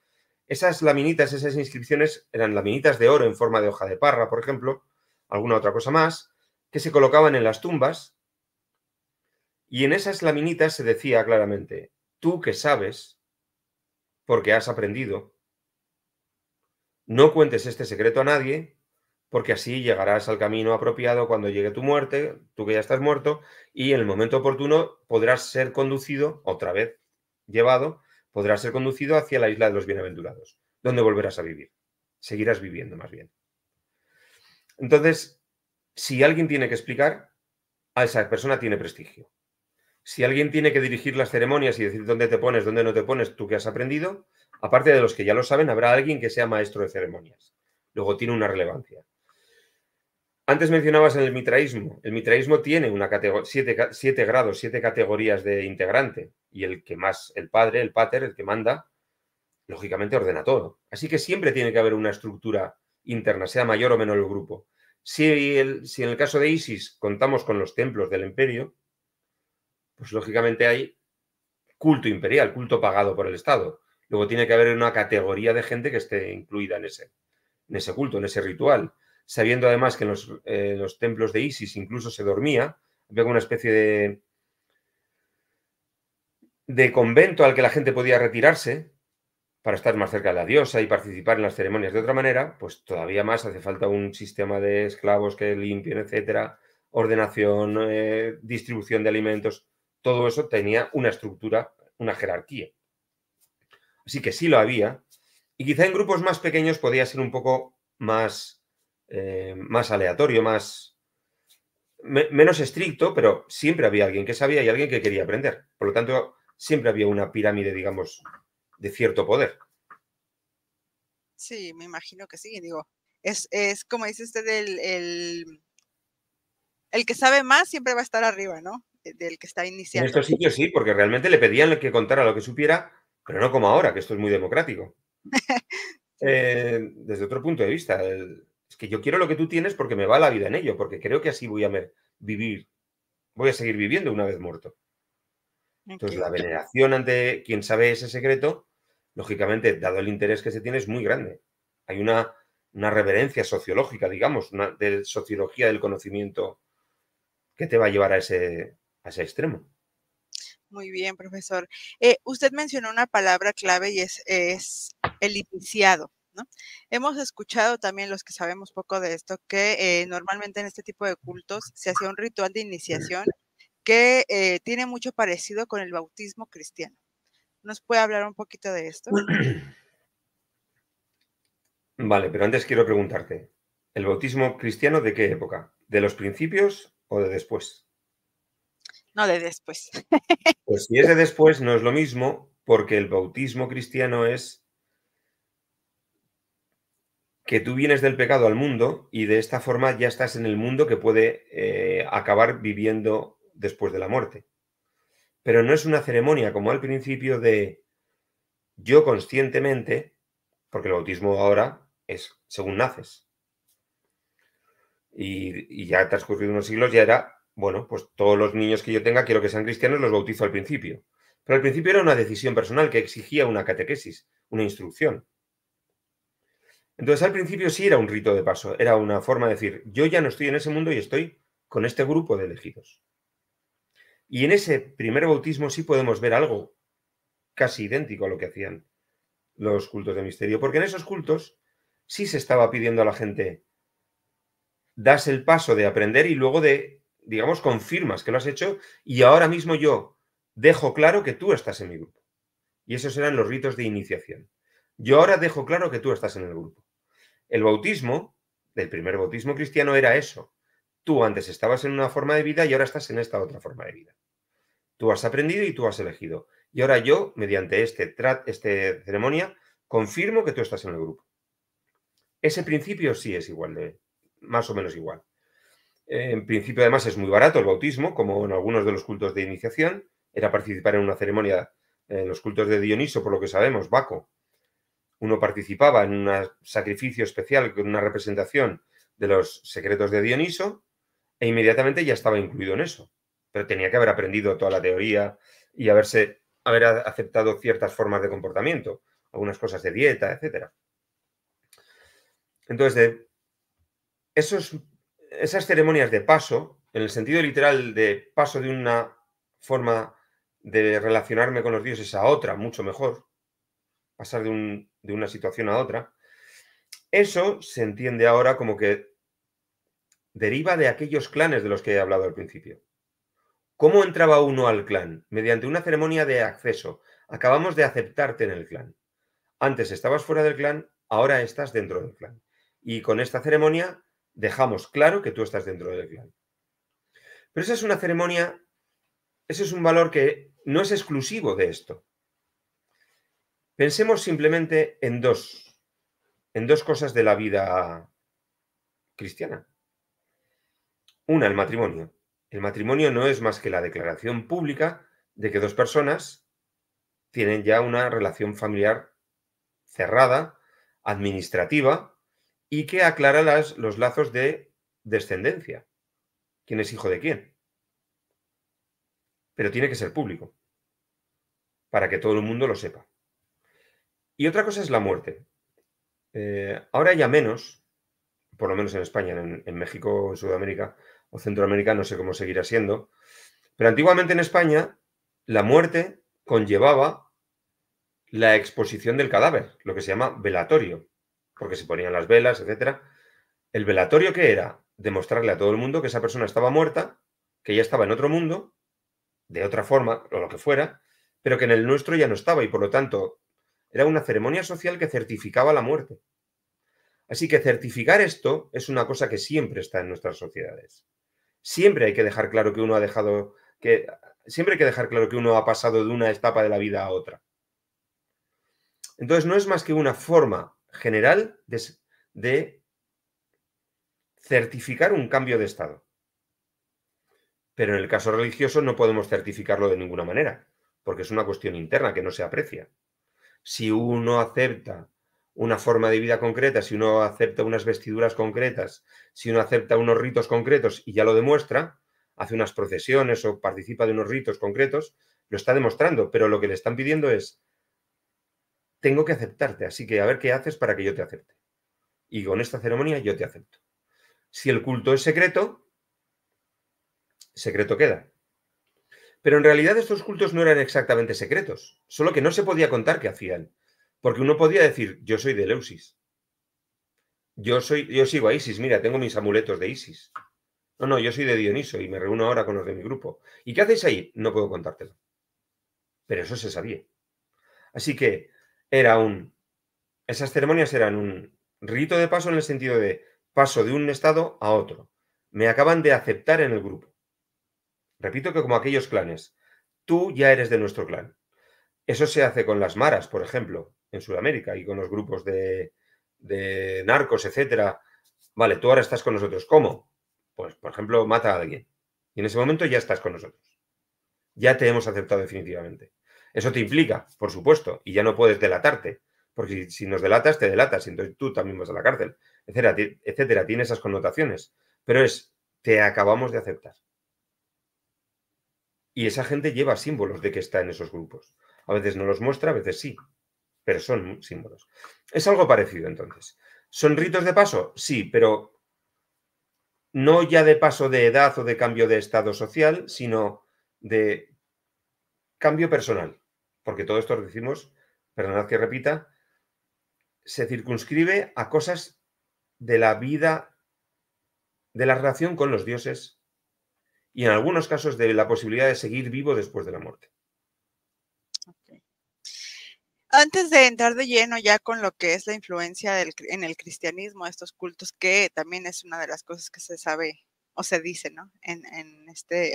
esas laminitas, esas inscripciones eran laminitas de oro en forma de hoja de parra, por ejemplo, alguna otra cosa más, que se colocaban en las tumbas y en esas laminitas se decía claramente, tú que sabes, porque has aprendido, no cuentes este secreto a nadie, porque así llegarás al camino apropiado cuando llegue tu muerte, tú que ya estás muerto, y en el momento oportuno podrás ser conducido, otra vez llevado, podrás ser conducido hacia la isla de los bienaventurados, donde volverás a vivir. Seguirás viviendo más bien. Entonces, si alguien tiene que explicar, a esa persona tiene prestigio. Si alguien tiene que dirigir las ceremonias y decir dónde te pones, dónde no te pones, tú que has aprendido, aparte de los que ya lo saben, habrá alguien que sea maestro de ceremonias. Luego tiene una relevancia. Antes mencionabas el mitraísmo. El mitraísmo tiene siete grados, 7 categorías de integrante. Y el que más, el padre, el pater, el que manda, lógicamente ordena todo. Así que siempre tiene que haber una estructura interna, sea mayor o menor el grupo. Si en el caso de Isis contamos con los templos del imperio, pues lógicamente hay culto imperial, culto pagado por el Estado. Luego tiene que haber una categoría de gente que esté incluida en ese culto, en ese ritual. Sabiendo además que en los templos de Isis incluso se dormía, había una especie de convento al que la gente podía retirarse para estar más cerca de la diosa y participar en las ceremonias de otra manera, pues todavía más hace falta un sistema de esclavos que limpien, etcétera, ordenación, distribución de alimentos, todo eso tenía una estructura, una jerarquía. Así que sí lo había, y quizá en grupos más pequeños podía ser un poco más aleatorio, menos estricto, pero siempre había alguien que sabía y alguien que quería aprender. Por lo tanto, siempre había una pirámide, digamos, de cierto poder. Sí, me imagino que sí, digo, es como dice usted, el que sabe más siempre va a estar arriba, ¿no? Del que está En iniciando. estos sitios sí, porque realmente le pedían que contara lo que supiera, pero no como ahora, que esto es muy democrático. Sí. Desde otro punto de vista, es que yo quiero lo que tú tienes porque me va la vida en ello, porque creo que así voy a vivir, voy a seguir viviendo una vez muerto. Entonces, la Okey. veneración ante quien sabe ese secreto, lógicamente, dado el interés que se tiene, es muy grande. Hay una reverencia sociológica, digamos, de sociología del conocimiento que te va a llevar a ese extremo. Muy bien, profesor. Usted mencionó una palabra clave y es el iniciado, ¿no? Hemos escuchado también, los que sabemos poco de esto, que, normalmente en este tipo de cultos se hacía un ritual de iniciación que, tiene mucho parecido con el bautismo cristiano. ¿Nos puede hablar un poquito de esto? Vale, pero antes quiero preguntarte, ¿el bautismo cristiano de qué época? ¿De los principios o de después? No, de después. Pues si es de después, no es lo mismo, porque el bautismo cristiano es que tú vienes del pecado al mundo y de esta forma ya estás en el mundo que puede acabar viviendo después de la muerte. Pero no es una ceremonia como al principio de yo conscientemente, porque el bautismo ahora es según naces. Y ya transcurrido unos siglos ya era, bueno, pues todos los niños que yo tenga quiero que sean cristianos, los bautizo al principio. Pero al principio era una decisión personal que exigía una catequesis, una instrucción. Entonces, al principio sí era un rito de paso, era una forma de decir, yo ya no estoy en ese mundo y estoy con este grupo de elegidos. Y en ese primer bautismo sí podemos ver algo casi idéntico a lo que hacían los cultos de misterio, porque en esos cultos sí se estaba pidiendo a la gente, das el paso de aprender y luego digamos, confirmas que lo has hecho y ahora mismo yo dejo claro que tú estás en mi grupo. Y esos eran los ritos de iniciación. Yo ahora dejo claro que tú estás en el grupo. El bautismo, el primer bautismo cristiano era eso. Tú antes estabas en una forma de vida y ahora estás en esta otra forma de vida. Tú has aprendido y tú has elegido. Y ahora yo, mediante este ceremonia, confirmo que tú estás en el grupo. Ese principio sí es igual más o menos igual. En principio, además, es muy barato el bautismo, como en algunos de los cultos de iniciación. Era participar en una ceremonia, en los cultos de Dioniso, por lo que sabemos, Baco. Uno participaba en un sacrificio especial con una representación de los secretos de Dioniso e inmediatamente ya estaba incluido en eso. Pero tenía que haber aprendido toda la teoría y haber aceptado ciertas formas de comportamiento, algunas cosas de dieta, etcétera. Entonces, esas ceremonias de paso, en el sentido literal de paso de una forma de relacionarme con los dioses a otra, mucho mejor, pasar de una situación a otra, eso se entiende ahora como que deriva de aquellos clanes de los que he hablado al principio. ¿Cómo entraba uno al clan? Mediante una ceremonia de acceso. Acabamos de aceptarte en el clan. Antes estabas fuera del clan, ahora estás dentro del clan. Y con esta ceremonia dejamos claro que tú estás dentro del clan. Pero esa es una ceremonia, ese es un valor que no es exclusivo de esto. Pensemos simplemente en dos cosas de la vida cristiana. Una, el matrimonio. El matrimonio no es más que la declaración pública de que dos personas tienen ya una relación familiar cerrada, administrativa, y que aclara los lazos de descendencia. ¿Quién es hijo de quién? Pero tiene que ser público, para que todo el mundo lo sepa. Y otra cosa es la muerte. Ahora ya menos, por lo menos en España, en México, en Sudamérica o Centroamérica, no sé cómo seguirá siendo, pero antiguamente en España la muerte conllevaba la exposición del cadáver, lo que se llama velatorio, porque se ponían las velas, etc. ¿El velatorio qué era? Demostrarle a todo el mundo que esa persona estaba muerta, que ya estaba en otro mundo, de otra forma, o lo que fuera, pero que en el nuestro ya no estaba y por lo tanto era una ceremonia social que certificaba la muerte. Así que certificar esto es una cosa que siempre está en nuestras sociedades. Siempre hay que dejar claro que uno ha dejado que siempre hay que dejar claro que uno ha pasado de una etapa de la vida a otra. Entonces no es más que una forma general de certificar un cambio de estado. Pero en el caso religioso no podemos certificarlo de ninguna manera, porque es una cuestión interna que no se aprecia. Si uno acepta una forma de vida concreta, si uno acepta unas vestiduras concretas, si uno acepta unos ritos concretos y ya lo demuestra, hace unas procesiones o participa de unos ritos concretos, lo está demostrando, pero lo que le están pidiendo es, tengo que aceptarte, así que a ver qué haces para que yo te acepte. Y con esta ceremonia yo te acepto. Si el culto es secreto, secreto queda. Pero en realidad estos cultos no eran exactamente secretos, solo que no se podía contar qué hacían, porque uno podía decir, yo soy de Eleusis, yo sigo a Isis, mira, tengo mis amuletos de Isis. No, yo soy de Dioniso y me reúno ahora con los de mi grupo. ¿Y qué hacéis ahí? No puedo contártelo. Pero eso se sabía. Así que esas ceremonias eran un rito de paso en el sentido de paso de un estado a otro. Me acaban de aceptar en el grupo. Repito que como aquellos clanes, tú ya eres de nuestro clan. Eso se hace con las maras, por ejemplo, en Sudamérica y con los grupos de narcos, etcétera. Vale, tú ahora estás con nosotros. ¿Cómo? Pues, por ejemplo, mata a alguien. Y en ese momento ya estás con nosotros. Ya te hemos aceptado definitivamente. Eso te implica, por supuesto, y ya no puedes delatarte, porque si nos delatas, te delatas, y entonces tú también vas a la cárcel, etcétera, etcétera. Tiene esas connotaciones. Pero te acabamos de aceptar. Y esa gente lleva símbolos de que está en esos grupos. A veces no los muestra, a veces sí, pero son símbolos. Es algo parecido, entonces. ¿Son ritos de paso? Sí, pero no ya de paso de edad o de cambio de estado social, sino de cambio personal. Porque todo esto, decimos, perdonad que repita, se circunscribe a cosas de la vida, de la relación con los dioses y en algunos casos de la posibilidad de seguir vivo después de la muerte. Okay. Antes de entrar de lleno ya con lo que es la influencia en el cristianismo, estos cultos, que también es una de las cosas que se sabe o se dice, ¿no?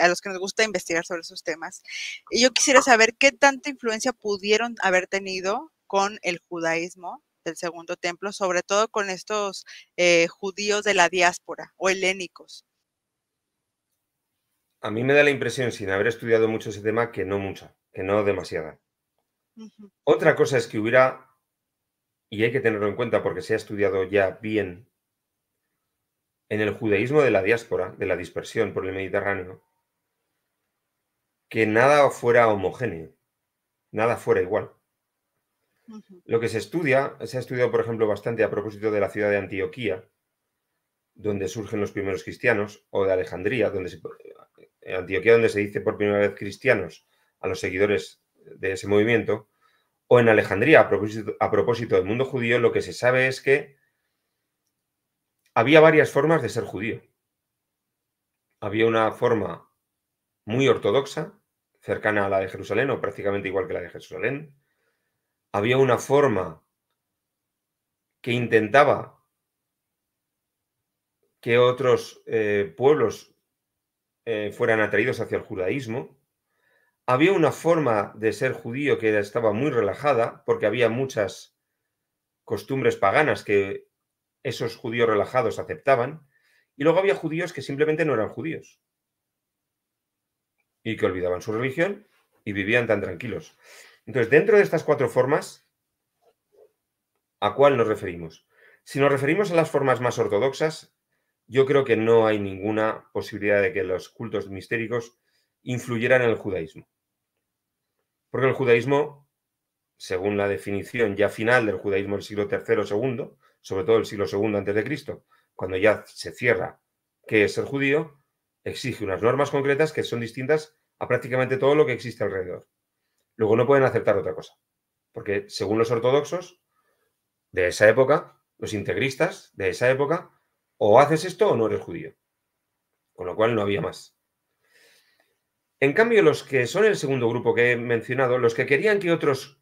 A los que nos gusta investigar sobre esos temas. Y yo quisiera saber qué tanta influencia pudieron haber tenido con el judaísmo del Segundo Templo, sobre todo con estos judíos de la diáspora o helénicos. A mí me da la impresión, sin haber estudiado mucho ese tema, que no mucha, que no demasiada. Ujú. Otra cosa es que hubiera, y hay que tenerlo en cuenta porque se ha estudiado ya bien, en el judaísmo de la diáspora, de la dispersión por el Mediterráneo, que nada fuera homogéneo, nada fuera igual. Ujú. Lo que se ha estudiado, por ejemplo, bastante a propósito de la ciudad de Antioquía, donde surgen los primeros cristianos, o de Alejandría, Antioquía, donde se dice por primera vez cristianos a los seguidores de ese movimiento, o en Alejandría, a propósito del mundo judío, lo que se sabe es que había varias formas de ser judío. Había una forma muy ortodoxa, cercana a la de Jerusalén, o prácticamente igual que la de Jerusalén. Había una forma que intentaba que otros pueblos fueran atraídos hacia el judaísmo. Había una forma de ser judío que estaba muy relajada, porque había muchas costumbres paganas que esos judíos relajados aceptaban, Y luego había judíos que simplemente no eran judíos y que olvidaban su religión y vivían tan tranquilos. Entonces, dentro de estas 4 formas, ¿a cuál nos referimos? Si nos referimos a las formas más ortodoxas, yo creo que no hay ninguna posibilidad de que los cultos mistéricos influyeran en el judaísmo. Porque el judaísmo, según la definición ya final del judaísmo del siglo III o II, sobre todo el siglo II antes de Cristo, cuando ya se cierra qué es ser judío, exige unas normas concretas que son distintas a prácticamente todo lo que existe alrededor. Luego no pueden aceptar otra cosa, porque según los ortodoxos de esa época, los integristas de esa época, o haces esto o no eres judío. Con lo cual no había más. En cambio, los que son el segundo grupo que he mencionado, los que querían que otros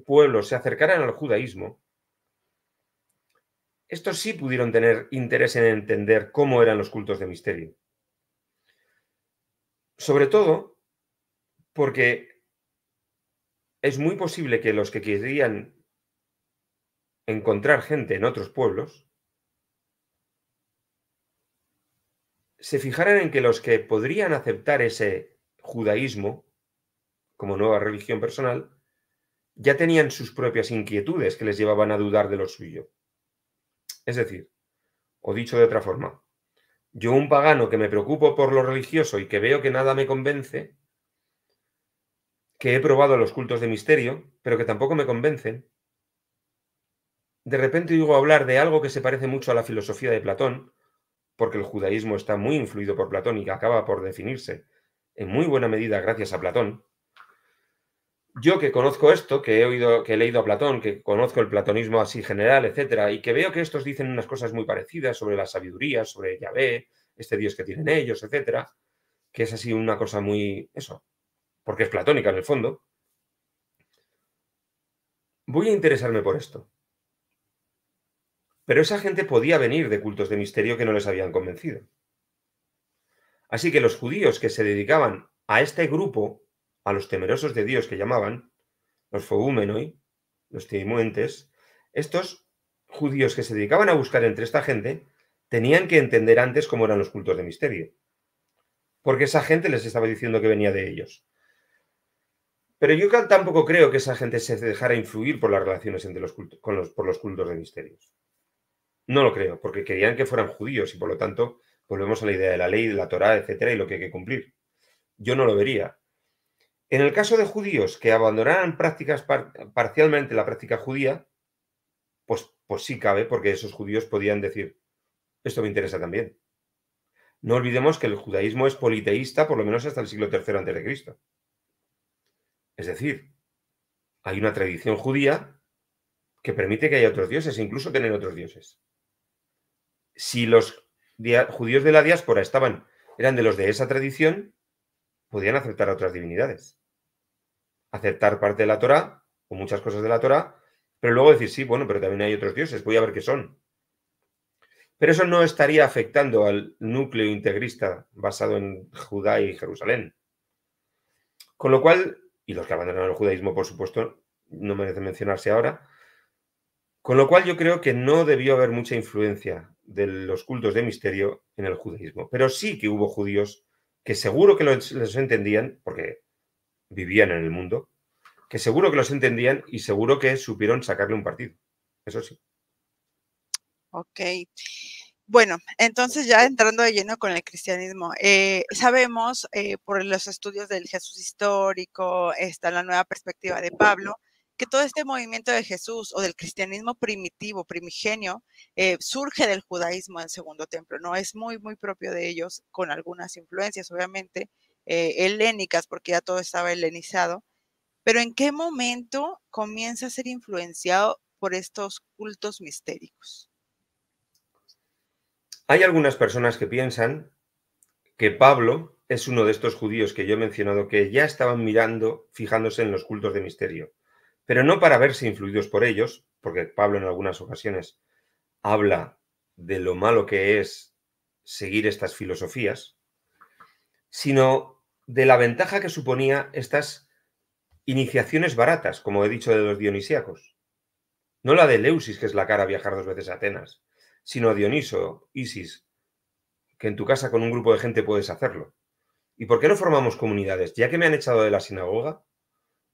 pueblos se acercaran al judaísmo, estos sí pudieron tener interés en entender cómo eran los cultos de misterio. Sobre todo porque es muy posible que los que querían encontrar gente en otros pueblos se fijaran en que los que podrían aceptar ese judaísmo como nueva religión personal ya tenían sus propias inquietudes que les llevaban a dudar de lo suyo. Es decir, o dicho de otra forma, yo, un pagano que me preocupo por lo religioso y que veo que nada me convence, que he probado los cultos de misterio, pero que tampoco me convencen, de repente oigo hablar de algo que se parece mucho a la filosofía de Platón, porque el judaísmo está muy influido por Platón y que acaba por definirse en muy buena medida gracias a Platón. Yo, que conozco esto, que he leído a Platón, que conozco el platonismo así general, etcétera, y que veo que estos dicen unas cosas muy parecidas sobre la sabiduría, sobre Yahvé, este Dios que tienen ellos, etcétera, que es así una cosa muy, eso, porque es platónica en el fondo, voy a interesarme por esto. Pero esa gente podía venir de cultos de misterio que no les habían convencido. Así que los judíos que se dedicaban a este grupo, a los temerosos de Dios que llamaban, los foúmenoi, los timuentes, estos judíos que se dedicaban a buscar entre esta gente, tenían que entender antes cómo eran los cultos de misterio. Porque esa gente les estaba diciendo que venía de ellos. Pero yo tampoco creo que esa gente se dejara influir por las relaciones entre los cultos, por los cultos de misterios. No lo creo, porque querían que fueran judíos y por lo tanto volvemos a la idea de la ley, de la Torá, etcétera, y lo que hay que cumplir. Yo no lo vería. En el caso de judíos que abandonaran parcialmente la práctica judía, pues sí cabe, porque esos judíos podían decir, esto me interesa también. No olvidemos que el judaísmo es politeísta por lo menos hasta el siglo III a.C. Es decir, hay una tradición judía que permite que haya otros dioses, e incluso tener otros dioses. Si los judíos de la diáspora eran de los de esa tradición, podían aceptar a otras divinidades. Aceptar parte de la Torá, o muchas cosas de la Torá, pero luego decir, sí, bueno, pero también hay otros dioses, voy a ver qué son. Pero eso no estaría afectando al núcleo integrista basado en Judá y Jerusalén. Con lo cual, y los que abandonaron el judaísmo, por supuesto, no merece mencionarse ahora, con lo cual yo creo que no debió haber mucha influencia de los cultos de misterio en el judaísmo. Pero sí que hubo judíos que seguro que los entendían, porque vivían en el mundo, que seguro que los entendían y seguro que supieron sacarle un partido. Eso sí. Ok. Bueno, entonces ya entrando de lleno con el cristianismo, sabemos por los estudios del Jesús histórico, está la nueva perspectiva de Pablo, que todo este movimiento de Jesús o del cristianismo primitivo, primigenio, surge del judaísmo en Segundo Templo, ¿no? Es muy, muy propio de ellos, con algunas influencias, obviamente, helénicas, porque ya todo estaba helenizado. Pero ¿en qué momento comienza a ser influenciado por estos cultos mistéricos? Hay algunas personas que piensan que Pablo es uno de estos judíos que yo he mencionado que ya estaban mirando, fijándose en los cultos de misterio, pero no para verse influidos por ellos, porque Pablo en algunas ocasiones habla de lo malo que es seguir estas filosofías, sino de la ventaja que suponía estas iniciaciones baratas, como he dicho de los dionisíacos. No la de Eleusis, que es la cara a viajar 2 veces a Atenas, sino a Dioniso, Isis, que en tu casa con un grupo de gente puedes hacerlo. ¿Y por qué no formamos comunidades? Ya que me han echado de la sinagoga,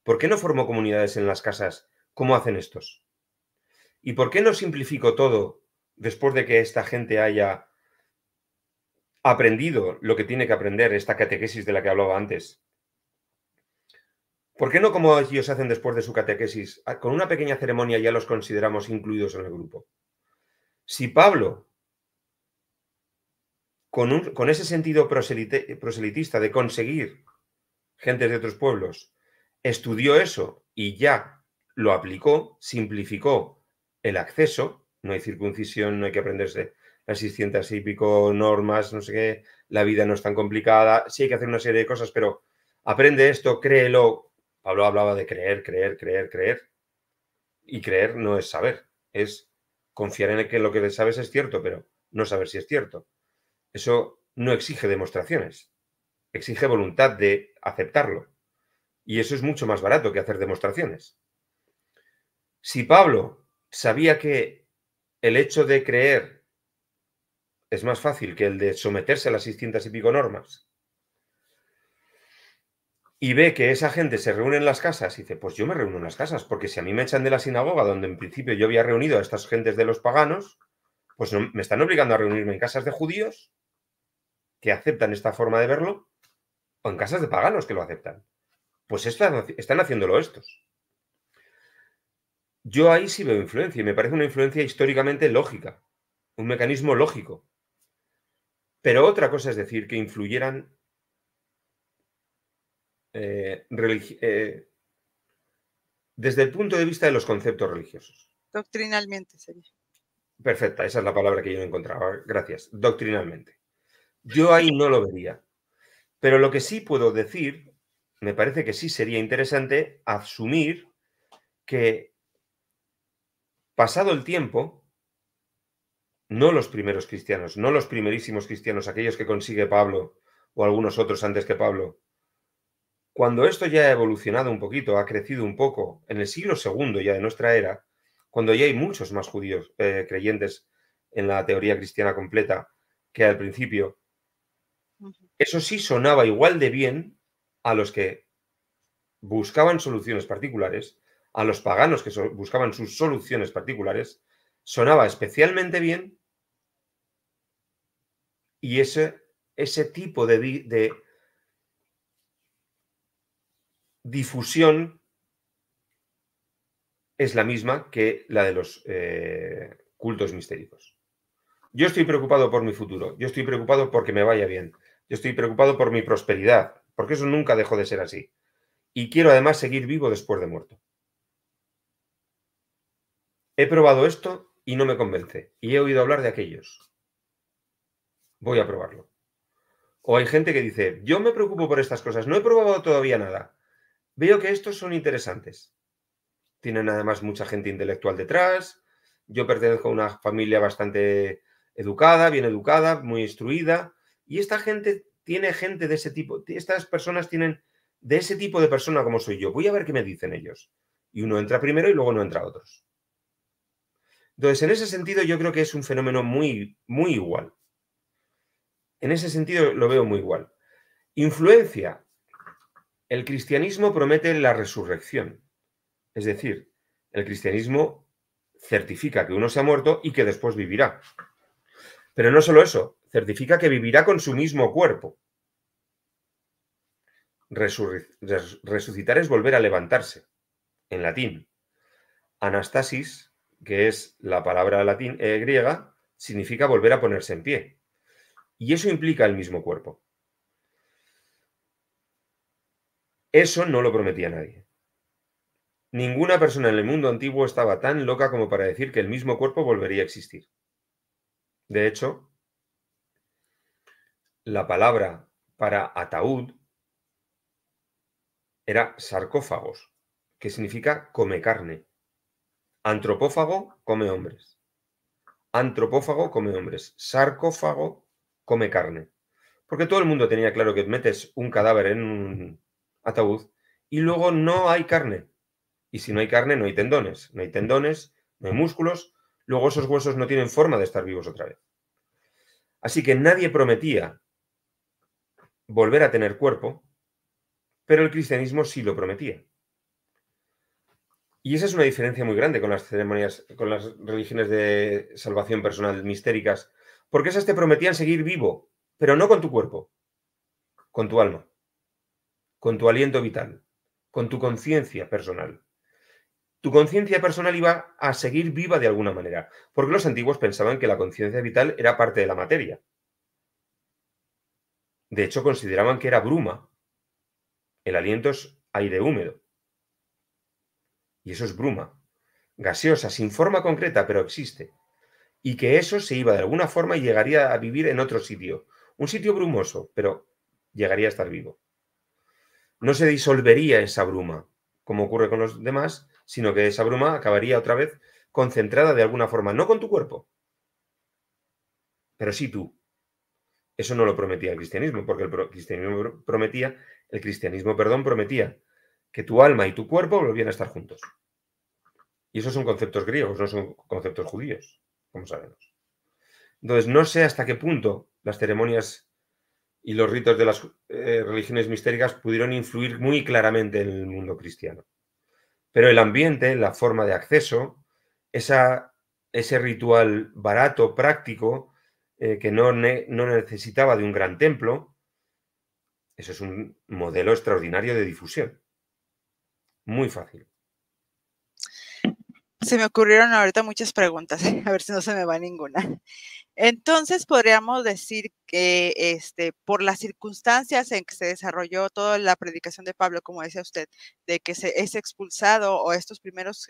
¿por qué no formo comunidades en las casas como hacen estos? ¿Y por qué no simplifico todo después de que esta gente haya aprendido lo que tiene que aprender, esta catequesis de la que hablaba antes? ¿Por qué no, como ellos hacen después de su catequesis, con una pequeña ceremonia ya los consideramos incluidos en el grupo? Si Pablo, con ese sentido proselitista de conseguir gentes de otros pueblos, estudió eso y ya lo aplicó, simplificó el acceso, no hay circuncisión, no hay que aprenderse las 600 y pico normas, no sé qué, la vida no es tan complicada, sí hay que hacer una serie de cosas, pero aprende esto, créelo. Pablo hablaba de creer, creer, creer, creer. Y creer no es saber, es confiar en que lo que sabes es cierto, pero no saber si es cierto. Eso no exige demostraciones, exige voluntad de aceptarlo. Y eso es mucho más barato que hacer demostraciones. Si Pablo sabía que el hecho de creer es más fácil que el de someterse a las 600 y pico normas, y ve que esa gente se reúne en las casas y dice, pues yo me reúno en las casas, porque si a mí me echan de la sinagoga, donde en principio yo había reunido a estas gentes de los paganos, pues no, me están obligando a reunirme en casas de judíos que aceptan esta forma de verlo, o en casas de paganos que lo aceptan. Pues están haciéndolo estos. Yo ahí sí veo influencia, y me parece una influencia históricamente lógica, un mecanismo lógico. Pero otra cosa es decir que influyeran desde el punto de vista de los conceptos religiosos. Doctrinalmente sería. Perfecta, esa es la palabra que yo encontraba. Gracias. Doctrinalmente. Yo ahí no lo vería. Pero lo que sí puedo decir, me parece que sí sería interesante asumir que, pasado el tiempo, no los primeros cristianos, no los primerísimos cristianos, aquellos que consigue Pablo o algunos otros antes que Pablo, cuando esto ya ha evolucionado un poquito, ha crecido un poco, en el siglo II ya de nuestra era, cuando ya hay muchos más judíos creyentes en la teoría cristiana completa que al principio, eso sí sonaba igual de bien a los que buscaban soluciones particulares, a los paganos que buscaban sus soluciones particulares, sonaba especialmente bien, y ese tipo de difusión es la misma que la de los cultos mistéricos. Yo estoy preocupado por mi futuro, yo estoy preocupado porque me vaya bien, yo estoy preocupado por mi prosperidad, porque eso nunca dejó de ser así. Y quiero además seguir vivo después de muerto. He probado esto y no me convence, y he oído hablar de aquellos. Voy a probarlo. O hay gente que dice, yo me preocupo por estas cosas, no he probado todavía nada. Veo que estos son interesantes. Tienen además mucha gente intelectual detrás. Yo pertenezco a una familia bastante educada, bien educada, muy instruida. Y esta gente tiene gente de ese tipo. Estas personas tienen de ese tipo de persona como soy yo. Voy a ver qué me dicen ellos. Y uno entra primero y luego no entra otros. Entonces, en ese sentido, yo creo que es un fenómeno muy, muy igual. En ese sentido, lo veo muy igual. Influencia. El cristianismo promete la resurrección. Es decir, el cristianismo certifica que uno se ha muerto y que después vivirá. Pero no solo eso, certifica que vivirá con su mismo cuerpo. Resucitar es volver a levantarse, en latín. Anastasis, que es la palabra griega, significa volver a ponerse en pie. Y eso implica el mismo cuerpo. Eso no lo prometía nadie. Ninguna persona en el mundo antiguo estaba tan loca como para decir que el mismo cuerpo volvería a existir. De hecho, la palabra para ataúd era sarcófagos, que significa come carne. Antropófago, come hombres. Antropófago, come hombres. Sarcófago, come carne. Porque todo el mundo tenía claro que metes un cadáver en un ataúd y luego no hay carne. Y si no hay carne, no hay tendones. No hay tendones, no hay músculos. luego esos huesos no tienen forma de estar vivos otra vez. Así que nadie prometía volver a tener cuerpo, pero el cristianismo sí lo prometía. Y esa es una diferencia muy grande con las ceremonias, con las religiones de salvación personal mistéricas, porque esas te prometían seguir vivo, pero no con tu cuerpo, con tu alma, con tu aliento vital, con tu conciencia personal. Tu conciencia personal iba a seguir viva de alguna manera, porque los antiguos pensaban que la conciencia vital era parte de la materia. De hecho, consideraban que era bruma. El aliento es aire húmedo. Y eso es bruma, gaseosa, sin forma concreta, pero existe. Y que eso se iba de alguna forma y llegaría a vivir en otro sitio. Un sitio brumoso, pero llegaría a estar vivo. No se disolvería esa bruma, como ocurre con los demás, sino que esa bruma acabaría otra vez concentrada de alguna forma, no con tu cuerpo, pero sí tú. Eso no lo prometía el cristianismo, porque el cristianismo prometía que tu alma y tu cuerpo volvían a estar juntos. Y esos son conceptos griegos, no son conceptos judíos, como sabemos. Entonces, no sé hasta qué punto las ceremonias y los ritos de las religiones mistéricas pudieron influir muy claramente en el mundo cristiano. Pero el ambiente, la forma de acceso, ese ritual barato, práctico, que no necesitaba de un gran templo, eso es un modelo extraordinario de difusión. Muy fácil. Se me ocurrieron ahorita muchas preguntas, a ver si no se me va ninguna. Entonces, podríamos decir que por las circunstancias en que se desarrolló toda la predicación de Pablo, como decía usted, de que es expulsado o estos primeros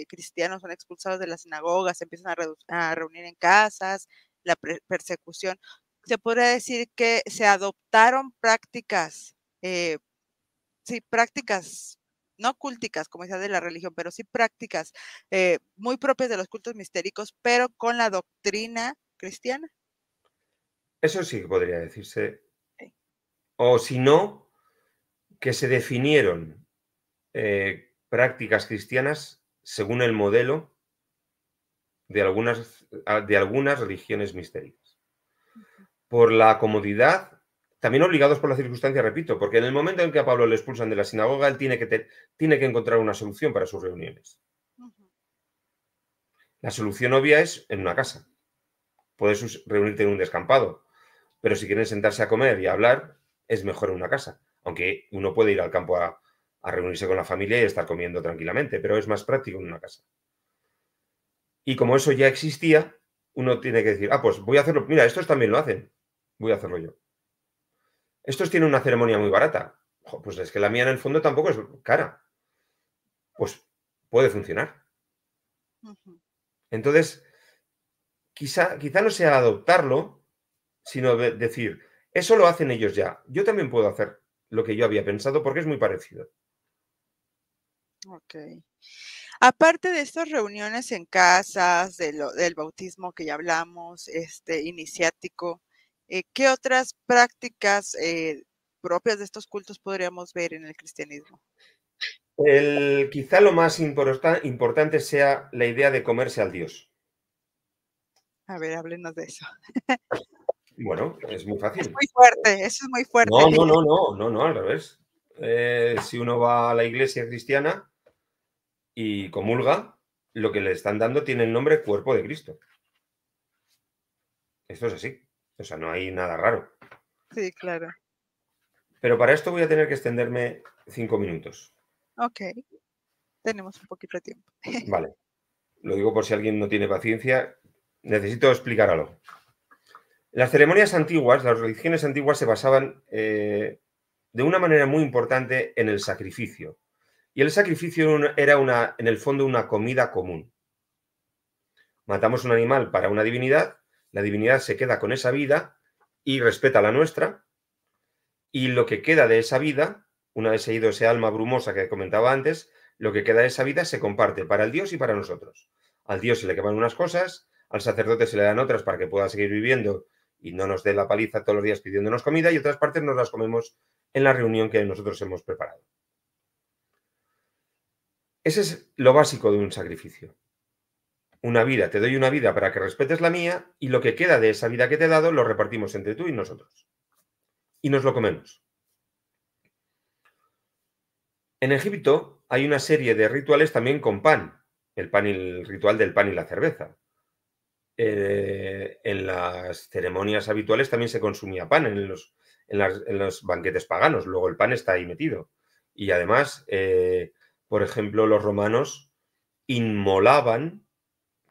cristianos son expulsados de las sinagogas, se empiezan a reunir en casas, la persecución, se podría decir que se adoptaron prácticas, sí, prácticas no culticas, como decía de la religión, pero sí prácticas muy propias de los cultos mistéricos, pero con la doctrina cristiana. Eso sí que podría decirse. Sí. O si no, que se definieron prácticas cristianas según el modelo de algunas religiones mistéricas. Por la comodidad, también obligados por la circunstancia, repito, porque en el momento en que a Pablo le expulsan de la sinagoga, él tiene que encontrar una solución para sus reuniones. La solución obvia es en una casa. Puedes reunirte en un descampado, pero si quieren sentarse a comer y a hablar, es mejor en una casa. Aunque uno puede ir al campo a reunirse con la familia y estar comiendo tranquilamente, pero es más práctico en una casa. Y como eso ya existía, uno tiene que decir, pues voy a hacerlo. Mira, estos también lo hacen, voy a hacerlo yo. Estos tienen una ceremonia muy barata. Pues es que la mía en el fondo tampoco es cara. Pues puede funcionar. Entonces, quizá no sea adoptarlo, sino decir, eso lo hacen ellos ya. Yo también puedo hacer lo que yo había pensado porque es muy parecido. Ok. Aparte de estas reuniones en casas, del bautismo que ya hablamos, iniciático, ¿qué otras prácticas propias de estos cultos podríamos ver en el cristianismo? Quizá lo más importante sea la idea de comerse al Dios. A ver, háblenos de eso. Bueno, es muy Es fácil. muy fuerte, eso es muy fuerte. No, al revés. Si uno va a la iglesia cristiana y comulga, lo que le están dando tiene el nombre cuerpo de Cristo. Esto es así. O sea, no hay nada raro. Sí, claro. Pero para esto voy a tener que extenderme 5 minutos. Ok, tenemos un poquito de tiempo. Vale. Lo digo por si alguien no tiene paciencia. Necesito explicar algo. Las ceremonias antiguas, las religiones antiguas se basaban de una manera muy importante en el sacrificio. Y el sacrificio era en el fondo una comida común. Matamos un animal para una divinidad, la divinidad se queda con esa vida y respeta la nuestra, y lo que queda de esa vida, una vez se ha ido ese alma brumosa que comentaba antes, lo que queda de esa vida se comparte para el Dios y para nosotros. Al Dios se le queman unas cosas, al sacerdote se le dan otras para que pueda seguir viviendo y no nos dé la paliza todos los días pidiéndonos comida, y otras partes nos las comemos en la reunión que nosotros hemos preparado. Ese es lo básico de un sacrificio. una vida, te doy una vida para que respetes la mía y lo que queda de esa vida que te he dado lo repartimos entre tú y nosotros. Y nos lo comemos. En Egipto hay una serie de rituales también con pan, el ritual del pan y la cerveza. En las ceremonias habituales también se consumía pan en los banquetes paganos, luego el pan está ahí metido. Y además, por ejemplo, los romanos inmolaban,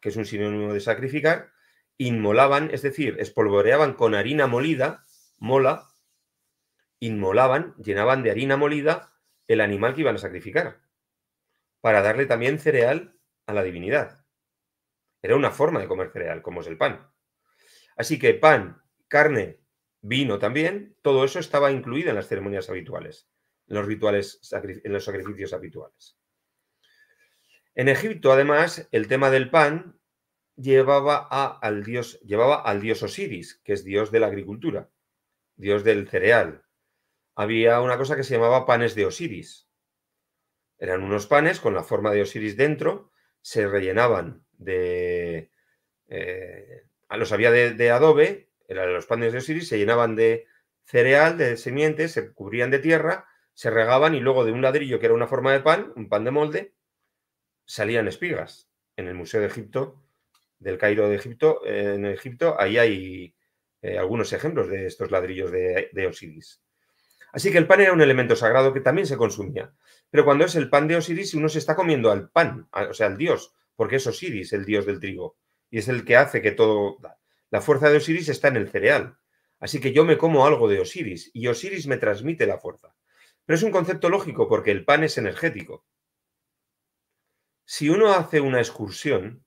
que es un sinónimo de sacrificar, inmolaban, es decir, espolvoreaban con harina molida, mola, inmolaban, llenaban de harina molida el animal que iban a sacrificar, para darle también cereal a la divinidad. Era una forma de comer cereal, como es el pan. Así que pan, carne, vino también, todo eso estaba incluido en las ceremonias habituales, en los rituales, en los sacrificios habituales. En Egipto, además, el tema del pan llevaba al dios Osiris, que es dios de la agricultura, dios del cereal. Había una cosa que se llamaba panes de Osiris. Eran unos panes con la forma de Osiris dentro, se rellenaban los había de adobe, eran los panes de Osiris, se llenaban de cereal, de semientes, se cubrían de tierra, se regaban y luego de un ladrillo que era una forma de pan, un pan de molde, salían espigas. En el Museo de Egipto, del Cairo de Egipto, en Egipto, ahí hay algunos ejemplos de estos ladrillos de Osiris. Así que el pan era un elemento sagrado que también se consumía. Pero cuando es el pan de Osiris, uno se está comiendo al pan, o sea, al dios, porque es Osiris, el dios del trigo. Y es el que hace que todo... La fuerza de Osiris está en el cereal. Así que yo me como algo de Osiris y Osiris me transmite la fuerza. Pero es un concepto lógico porque el pan es energético. Si uno hace una excursión,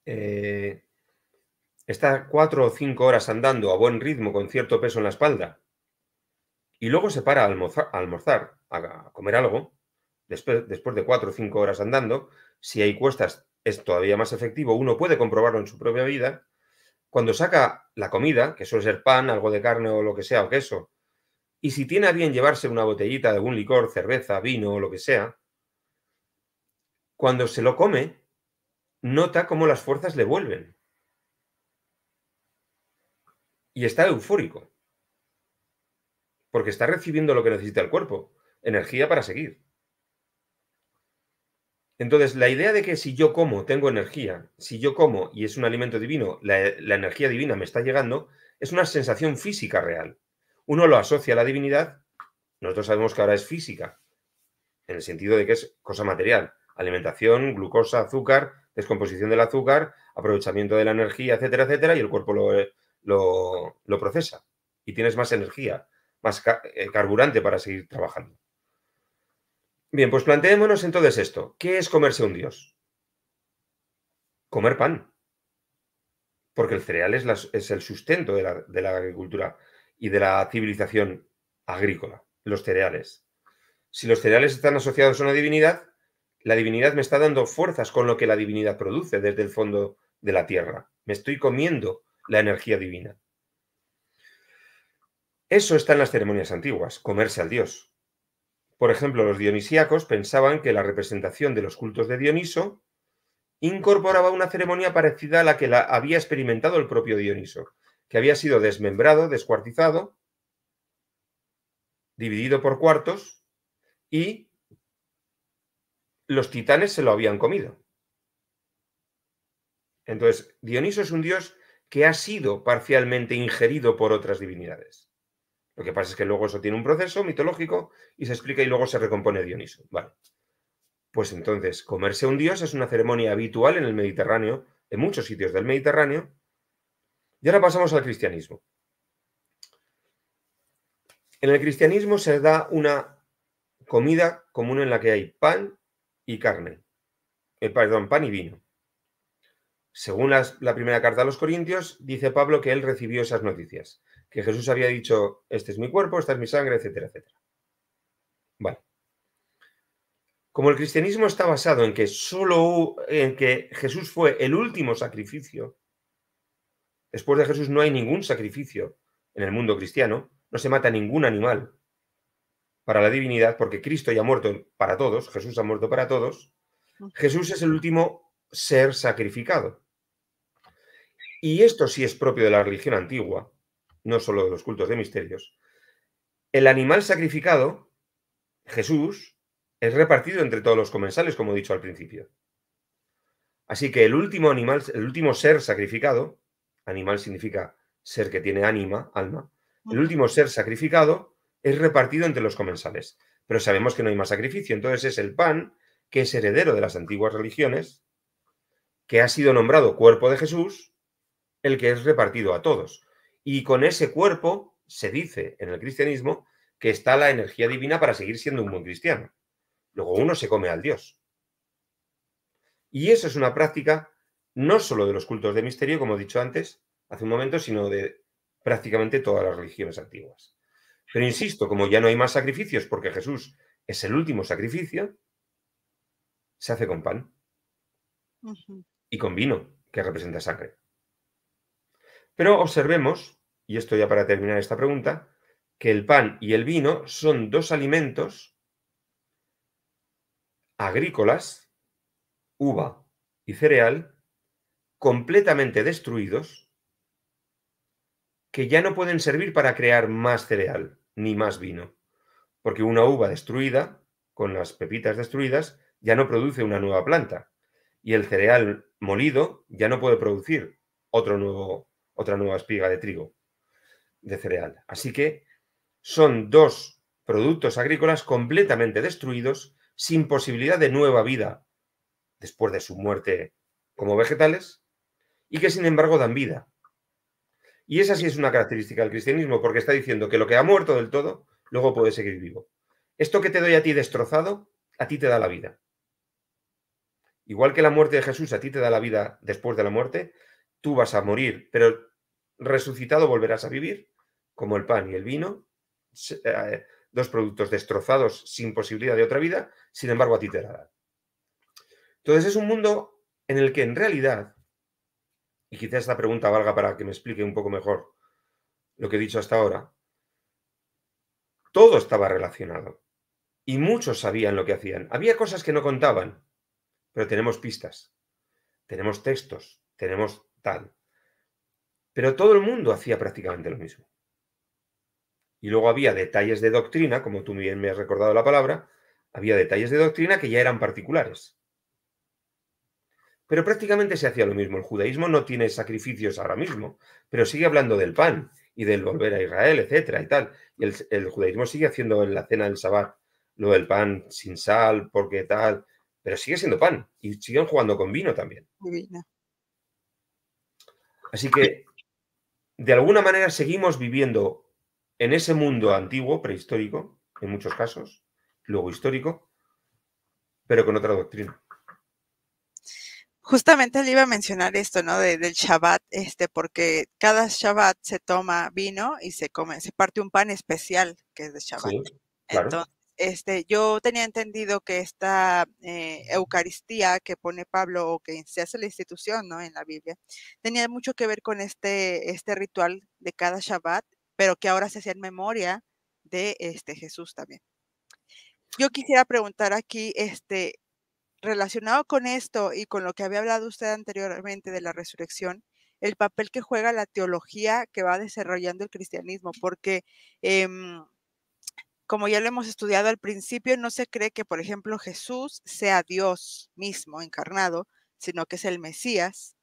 está 4 o 5 horas andando a buen ritmo con cierto peso en la espalda y luego se para a almorzar, a comer algo, después de 4 o 5 horas andando, si hay cuestas es todavía más efectivo, uno puede comprobarlo en su propia vida, cuando saca la comida, que suele ser pan, algo de carne o lo que sea, o queso, y si tiene a bien llevarse una botellita de algún licor, cerveza, vino o lo que sea, cuando se lo come, nota cómo las fuerzas le vuelven. Y está eufórico, porque está recibiendo lo que necesita el cuerpo, energía para seguir. Entonces, la idea de que si yo como, tengo energía, si yo como y es un alimento divino, la energía divina me está llegando, es una sensación física real. Uno lo asocia a la divinidad, nosotros sabemos que ahora es física, en el sentido de que es cosa material, alimentación, glucosa, azúcar, descomposición del azúcar, aprovechamiento de la energía, etcétera, etcétera, y el cuerpo lo procesa y tienes más energía, más carburante para seguir trabajando. Bien, pues planteémonos entonces esto. ¿Qué es comerse un dios? Comer pan. Porque el cereal es el sustento de la agricultura y de la civilización agrícola, los cereales. Si los cereales están asociados a una divinidad, la divinidad me está dando fuerzas con lo que la divinidad produce desde el fondo de la tierra. Me estoy comiendo la energía divina. Eso está en las ceremonias antiguas, comerse al dios. Por ejemplo, los dionisíacos pensaban que la representación de los cultos de Dioniso incorporaba una ceremonia parecida a la que había experimentado el propio Dioniso, que había sido desmembrado, descuartizado, dividido por cuartos y los titanes se lo habían comido. Entonces, Dioniso es un dios que ha sido parcialmente ingerido por otras divinidades. Lo que pasa es que luego eso tiene un proceso mitológico y se explica y luego se recompone Dioniso. Vale. Pues entonces, comerse un dios es una ceremonia habitual en el Mediterráneo, en muchos sitios del Mediterráneo. Y ahora pasamos al cristianismo. En el cristianismo se da una comida común en la que hay pan y carne. Pan y vino. Según la primera carta a los Corintios, dice Pablo que él recibió esas noticias. Que Jesús había dicho, este es mi cuerpo, esta es mi sangre, etcétera, etcétera. Vale. Como el cristianismo está basado en que Jesús fue el último sacrificio, después de Jesús no hay ningún sacrificio en el mundo cristiano, no se mata ningún animal para la divinidad, porque Cristo ya ha muerto para todos, Jesús ha muerto para todos. ujú, Jesús es el último ser sacrificado. Y esto sí es propio de la religión antigua, no solo de los cultos de misterios. El animal sacrificado, Jesús, es repartido entre todos los comensales, como he dicho al principio. Así que el último animal, el último ser sacrificado, animal significa ser que tiene ánima, alma, el ujú. último ser sacrificado es repartido entre los comensales. Pero sabemos que no hay más sacrificio, entonces es el pan, que es heredero de las antiguas religiones, que ha sido nombrado cuerpo de Jesús, el que es repartido a todos. Y con ese cuerpo se dice en el cristianismo que está la energía divina para seguir siendo un buen cristiano. Luego uno se come al Dios. Y eso es una práctica no solo de los cultos de misterio, como he dicho antes, hace un momento, sino de prácticamente todas las religiones antiguas. Pero insisto, como ya no hay más sacrificios porque Jesús es el último sacrificio, se hace con pan Ujú. y con vino, que representa sangre. Pero observemos, y esto ya para terminar esta pregunta, que el pan y el vino son dos alimentos agrícolas, uva y cereal, completamente destruidos, que ya no pueden servir para crear más cereal ni más vino, porque una uva destruida, con las pepitas destruidas, ya no produce una nueva planta, y el cereal molido ya no puede producir otra nueva espiga de trigo, de cereal. Así que son dos productos agrícolas completamente destruidos, sin posibilidad de nueva vida después de su muerte como vegetales, y que sin embargo dan vida. Y esa sí es una característica del cristianismo, porque está diciendo que lo que ha muerto del todo, luego puede seguir vivo. Esto que te doy a ti destrozado, a ti te da la vida. Igual que la muerte de Jesús a ti te da la vida después de la muerte, tú vas a morir, pero resucitado volverás a vivir, como el pan y el vino, dos productos destrozados sin posibilidad de otra vida, sin embargo a ti te la da. Entonces es un mundo en el que en realidad, y quizás esta pregunta valga para que me explique un poco mejor lo que he dicho hasta ahora, todo estaba relacionado y muchos sabían lo que hacían. Había cosas que no contaban, pero tenemos pistas, tenemos textos, tenemos tal. Pero todo el mundo hacía prácticamente lo mismo. Y luego había detalles de doctrina, como tú bien me has recordado la palabra, había detalles de doctrina que ya eran particulares. Pero prácticamente se hacía lo mismo. El judaísmo no tiene sacrificios ahora mismo, pero sigue hablando del pan y del volver a Israel, etcétera y tal. Y el judaísmo sigue haciendo en la cena del Sabbat lo del pan sin sal, porque tal, pero sigue siendo pan y siguen jugando con vino también. Divina. Así que, de alguna manera, seguimos viviendo en ese mundo antiguo, prehistórico, en muchos casos, luego histórico, pero con otra doctrina. Justamente le iba a mencionar esto, ¿no? Del Shabbat, porque cada Shabbat se toma vino y se come, se parte un pan especial que es de Shabbat. Sí, claro. Entonces, yo tenía entendido que esta Eucaristía que pone Pablo o que se hace la institución, ¿no? En la Biblia, tenía mucho que ver con este ritual de cada Shabbat, pero que ahora se hacía en memoria de Jesús también. Yo quisiera preguntar aquí, relacionado con esto y con lo que había hablado usted anteriormente de la resurrección, el papel que juega la teología que va desarrollando el cristianismo, porque como ya lo hemos estudiado al principio, no se cree que, por ejemplo, Jesús sea Dios mismo encarnado, sino que es el Mesías.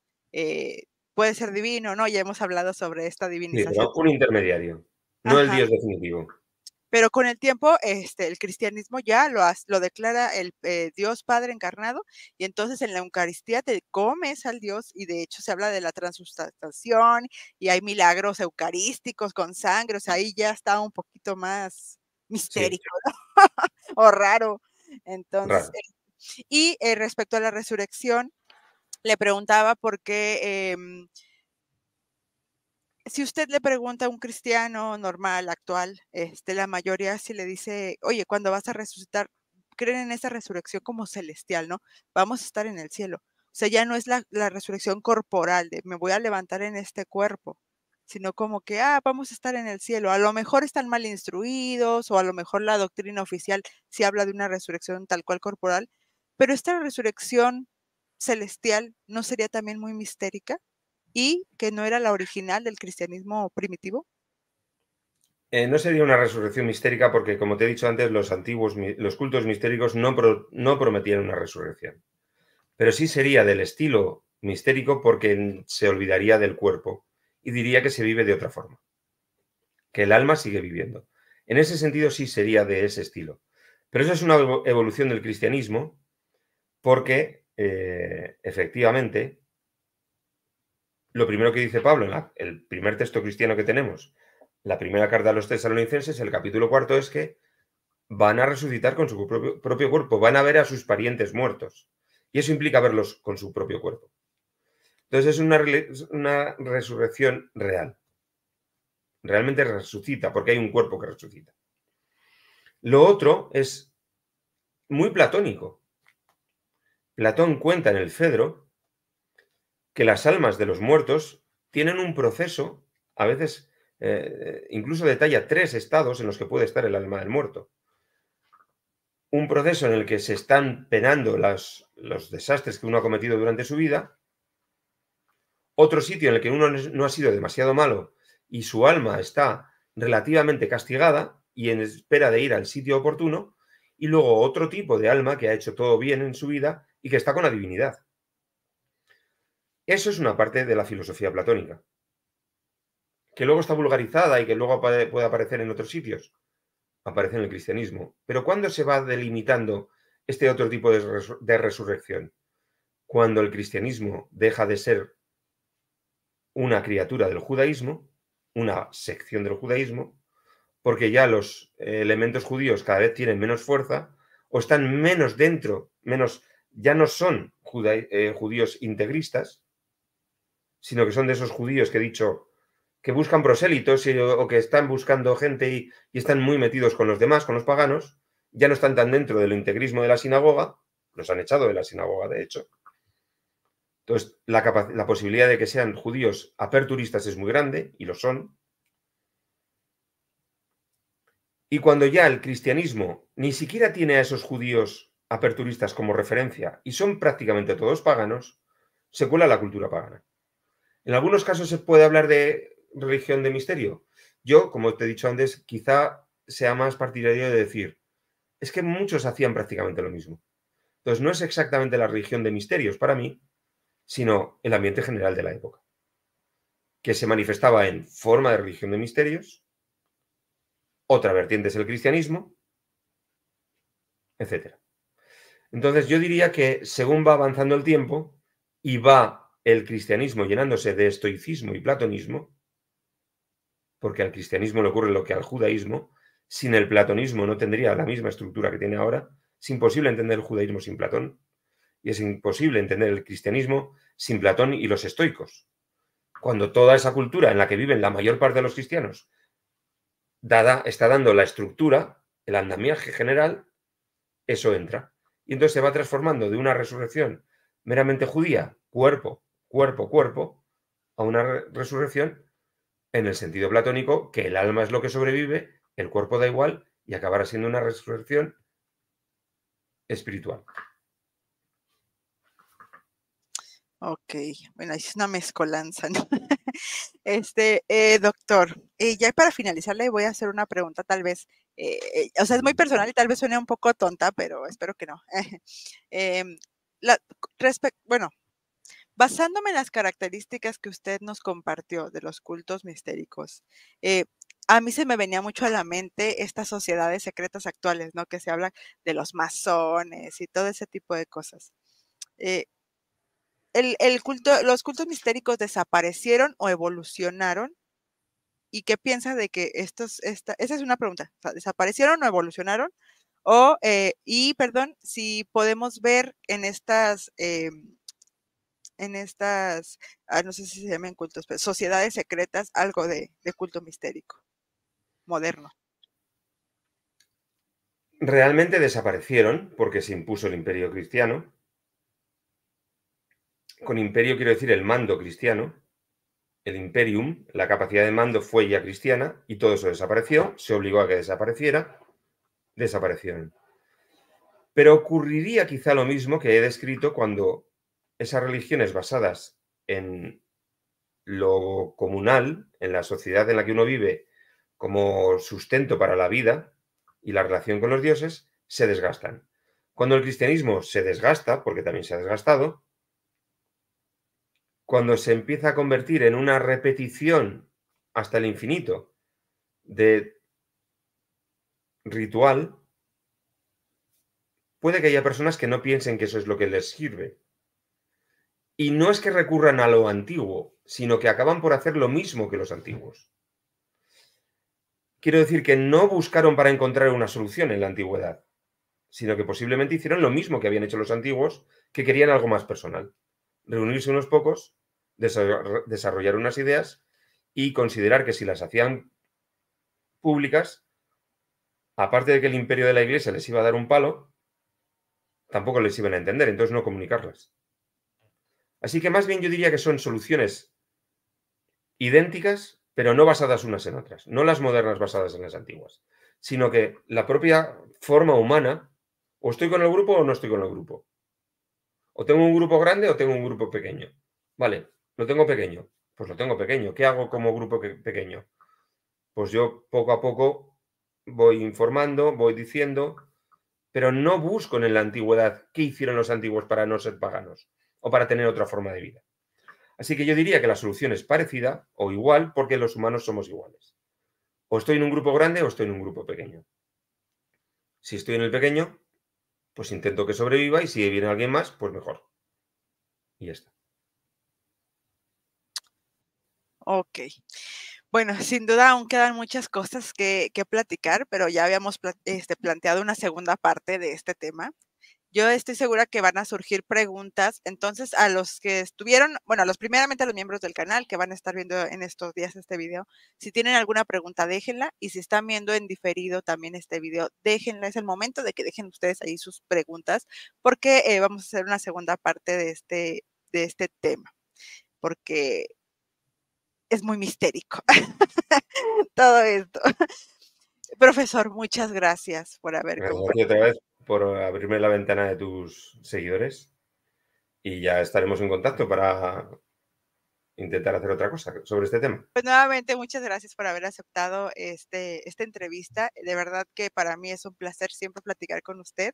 Puede ser divino, ¿no? Ya hemos hablado sobre esta Sí, divinización. pero un intermediario, no el Ajá. Dios definitivo. Pero con el tiempo, el cristianismo ya lo declara el Dios Padre encarnado, y entonces en la Eucaristía te comes al Dios, y de hecho se habla de la transustanciación, y hay milagros eucarísticos con sangre, o sea, ahí ya está un poquito más Sí, mistérico, ¿no? O raro. Entonces, raro. respecto a la resurrección, le preguntaba por qué, si usted le pregunta a un cristiano normal, actual, la mayoría sí le dice: "Oye, ¿cuándo vas a resucitar?". Creen en esa resurrección como celestial, ¿no? Vamos a estar en el cielo. O sea, ya no es la resurrección corporal de me voy a levantar en este cuerpo, sino como que, vamos a estar en el cielo. A lo mejor están mal instruidos, o a lo mejor la doctrina oficial sí habla de una resurrección tal cual corporal, pero esta resurrección celestial no sería también muy mistérica y que no era la original del cristianismo primitivo. No sería una resurrección mistérica porque, como te he dicho antes, los cultos mistéricos no prometían una resurrección. Pero sí sería del estilo mistérico porque se olvidaría del cuerpo y diría que se vive de otra forma, que el alma sigue viviendo. En ese sentido sí sería de ese estilo. Pero eso es una evolución del cristianismo porque, efectivamente, lo primero que dice Pablo en el primer texto cristiano que tenemos, la primera carta a los tesalonicenses, el capítulo 4, es que van a resucitar con su propio cuerpo, van a ver a sus parientes muertos. Y eso implica verlos con su propio cuerpo. Entonces es una resurrección real. Realmente resucita, porque hay un cuerpo que resucita. Lo otro es muy platónico. Platón cuenta en el Fedro que las almas de los muertos tienen un proceso, a veces incluso detalla 3 estados en los que puede estar el alma del muerto. Un proceso en el que se están penando los desastres que uno ha cometido durante su vida. Otro sitio en el que uno no ha sido demasiado malo y su alma está relativamente castigada y en espera de ir al sitio oportuno. Y luego otro tipo de alma que ha hecho todo bien en su vida y que está con la divinidad. Eso es una parte de la filosofía platónica, que luego está vulgarizada y que luego puede aparecer en otros sitios. Aparece en el cristianismo. Pero ¿cuándo se va delimitando este otro tipo de resurrección? Cuando el cristianismo deja de ser una criatura del judaísmo, una sección del judaísmo, porque ya los elementos judíos cada vez tienen menos fuerza o están menos dentro, ya no son judíos integristas, sino que son de esos judíos que he dicho que buscan prosélitos o que están buscando gente y están muy metidos con los demás, con los paganos, ya no están tan dentro del integrismo de la sinagoga, los han echado de la sinagoga, de hecho. Entonces, la posibilidad de que sean judíos aperturistas es muy grande, y lo son. Y cuando ya el cristianismo ni siquiera tiene a esos judíos aperturistas como referencia y son prácticamente todos paganos, se cuela la cultura pagana. En algunos casos se puede hablar de religión de misterio. Yo, como te he dicho antes, quizá sea más partidario de decir, es que muchos hacían prácticamente lo mismo. Entonces, no es exactamente la religión de misterios para mí, sino el ambiente general de la época, que se manifestaba en forma de religión de misterios, otra vertiente es el cristianismo, etc. Entonces, yo diría que según va avanzando el tiempo y va el cristianismo llenándose de estoicismo y platonismo, porque al cristianismo le ocurre lo que al judaísmo, sin el platonismo no tendría la misma estructura que tiene ahora. Es imposible entender el judaísmo sin Platón y es imposible entender el cristianismo sin Platón y los estoicos. Cuando toda esa cultura en la que viven la mayor parte de los cristianos está dando la estructura, el andamiaje general, eso entra. Y entonces se va transformando de una resurrección meramente judía, cuerpo, cuerpo, cuerpo, a una resurrección en el sentido platónico, que el alma es lo que sobrevive, el cuerpo da igual y acabará siendo una resurrección espiritual. Ok, bueno, es una mezcolanza, ¿no? Doctor, ya para finalizar le voy a hacer una pregunta tal vez, o sea, es muy personal y tal vez suene un poco tonta, pero espero que no. Em, bueno, basándome en las características que usted nos compartió de los cultos mistéricos, a mí se me venía mucho a la mente estas sociedades secretas actuales, ¿no? Que se habla de los masones y todo ese tipo de cosas. ¿Los cultos mistéricos desaparecieron o evolucionaron? ¿Y qué piensa de que esa es una pregunta, o sea, ¿desaparecieron o evolucionaron? Perdón, si podemos ver en estas, no sé si se llaman cultos, pero sociedades secretas, algo de culto mistérico moderno. Realmente desaparecieron porque se impuso el imperio cristiano. Con imperio quiero decir el mando cristiano, el imperium, la capacidad de mando fue ya cristiana y todo eso desapareció, se obligó a que desaparecieron. Pero ocurriría quizá lo mismo que he descrito cuando esas religiones basadas en lo comunal, en la sociedad en la que uno vive como sustento para la vida y la relación con los dioses, se desgastan. Cuando el cristianismo se desgasta, porque también se ha desgastado, cuando se empieza a convertir en una repetición hasta el infinito de ritual, puede que haya personas que no piensen que eso es lo que les sirve. Y no es que recurran a lo antiguo, sino que acaban por hacer lo mismo que los antiguos. Quiero decir que no buscaron para encontrar una solución en la antigüedad, sino que posiblemente hicieron lo mismo que habían hecho los antiguos, que querían algo más personal. Reunirse unos pocos, desarrollar unas ideas y considerar que si las hacían públicas, aparte de que el imperio de la Iglesia les iba a dar un palo, tampoco les iban a entender, entonces no comunicarlas. Así que más bien yo diría que son soluciones idénticas, pero no basadas unas en otras, no las modernas basadas en las antiguas, sino que la propia forma humana, o estoy con el grupo o no estoy con el grupo. O tengo un grupo grande o tengo un grupo pequeño. Vale, lo tengo pequeño. Pues lo tengo pequeño. ¿Qué hago como grupo pequeño? Pues yo poco a poco voy informando, voy diciendo, pero no busco en la antigüedad qué hicieron los antiguos para no ser paganos o para tener otra forma de vida. Así que yo diría que la solución es parecida o igual porque los humanos somos iguales. O estoy en un grupo grande o estoy en un grupo pequeño. Si estoy en el pequeño, pues intento que sobreviva y si viene alguien más, pues mejor. Y ya está. Ok. Bueno, sin duda aún quedan muchas cosas que platicar, pero ya habíamos planteado una segunda parte de este tema. Yo estoy segura que van a surgir preguntas, entonces a los que estuvieron, bueno, primeramente a los miembros del canal que van a estar viendo en estos días este video, si tienen alguna pregunta déjenla y si están viendo en diferido también este video, déjenla, es el momento de que dejen ustedes ahí sus preguntas porque vamos a hacer una segunda parte de este tema, porque es muy mistérico todo esto. Profesor, muchas gracias por haber Gracias a ti otra vez por abrirme la ventana de tus seguidores y ya estaremos en contacto para intentar hacer otra cosa sobre este tema. Pues nuevamente muchas gracias por haber aceptado esta entrevista. De verdad que para mí es un placer siempre platicar con usted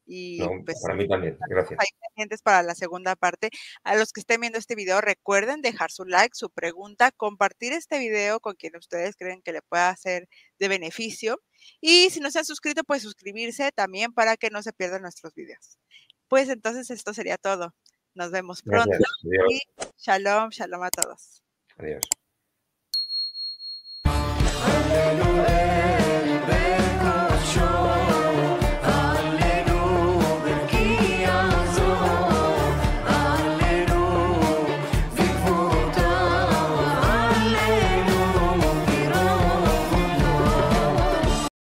y No, pues para mí también. ahí Gracias. pendientes para la segunda parte. A los que estén viendo este video, recuerden dejar su like, su pregunta, compartir este video con quien ustedes creen que le pueda ser de beneficio. Y si no se han suscrito, pues suscribirse también para que no se pierdan nuestros videos. Pues entonces esto sería todo. Nos vemos pronto Gracias. y Adiós. shalom, shalom a todos. Adiós. Hallelujah.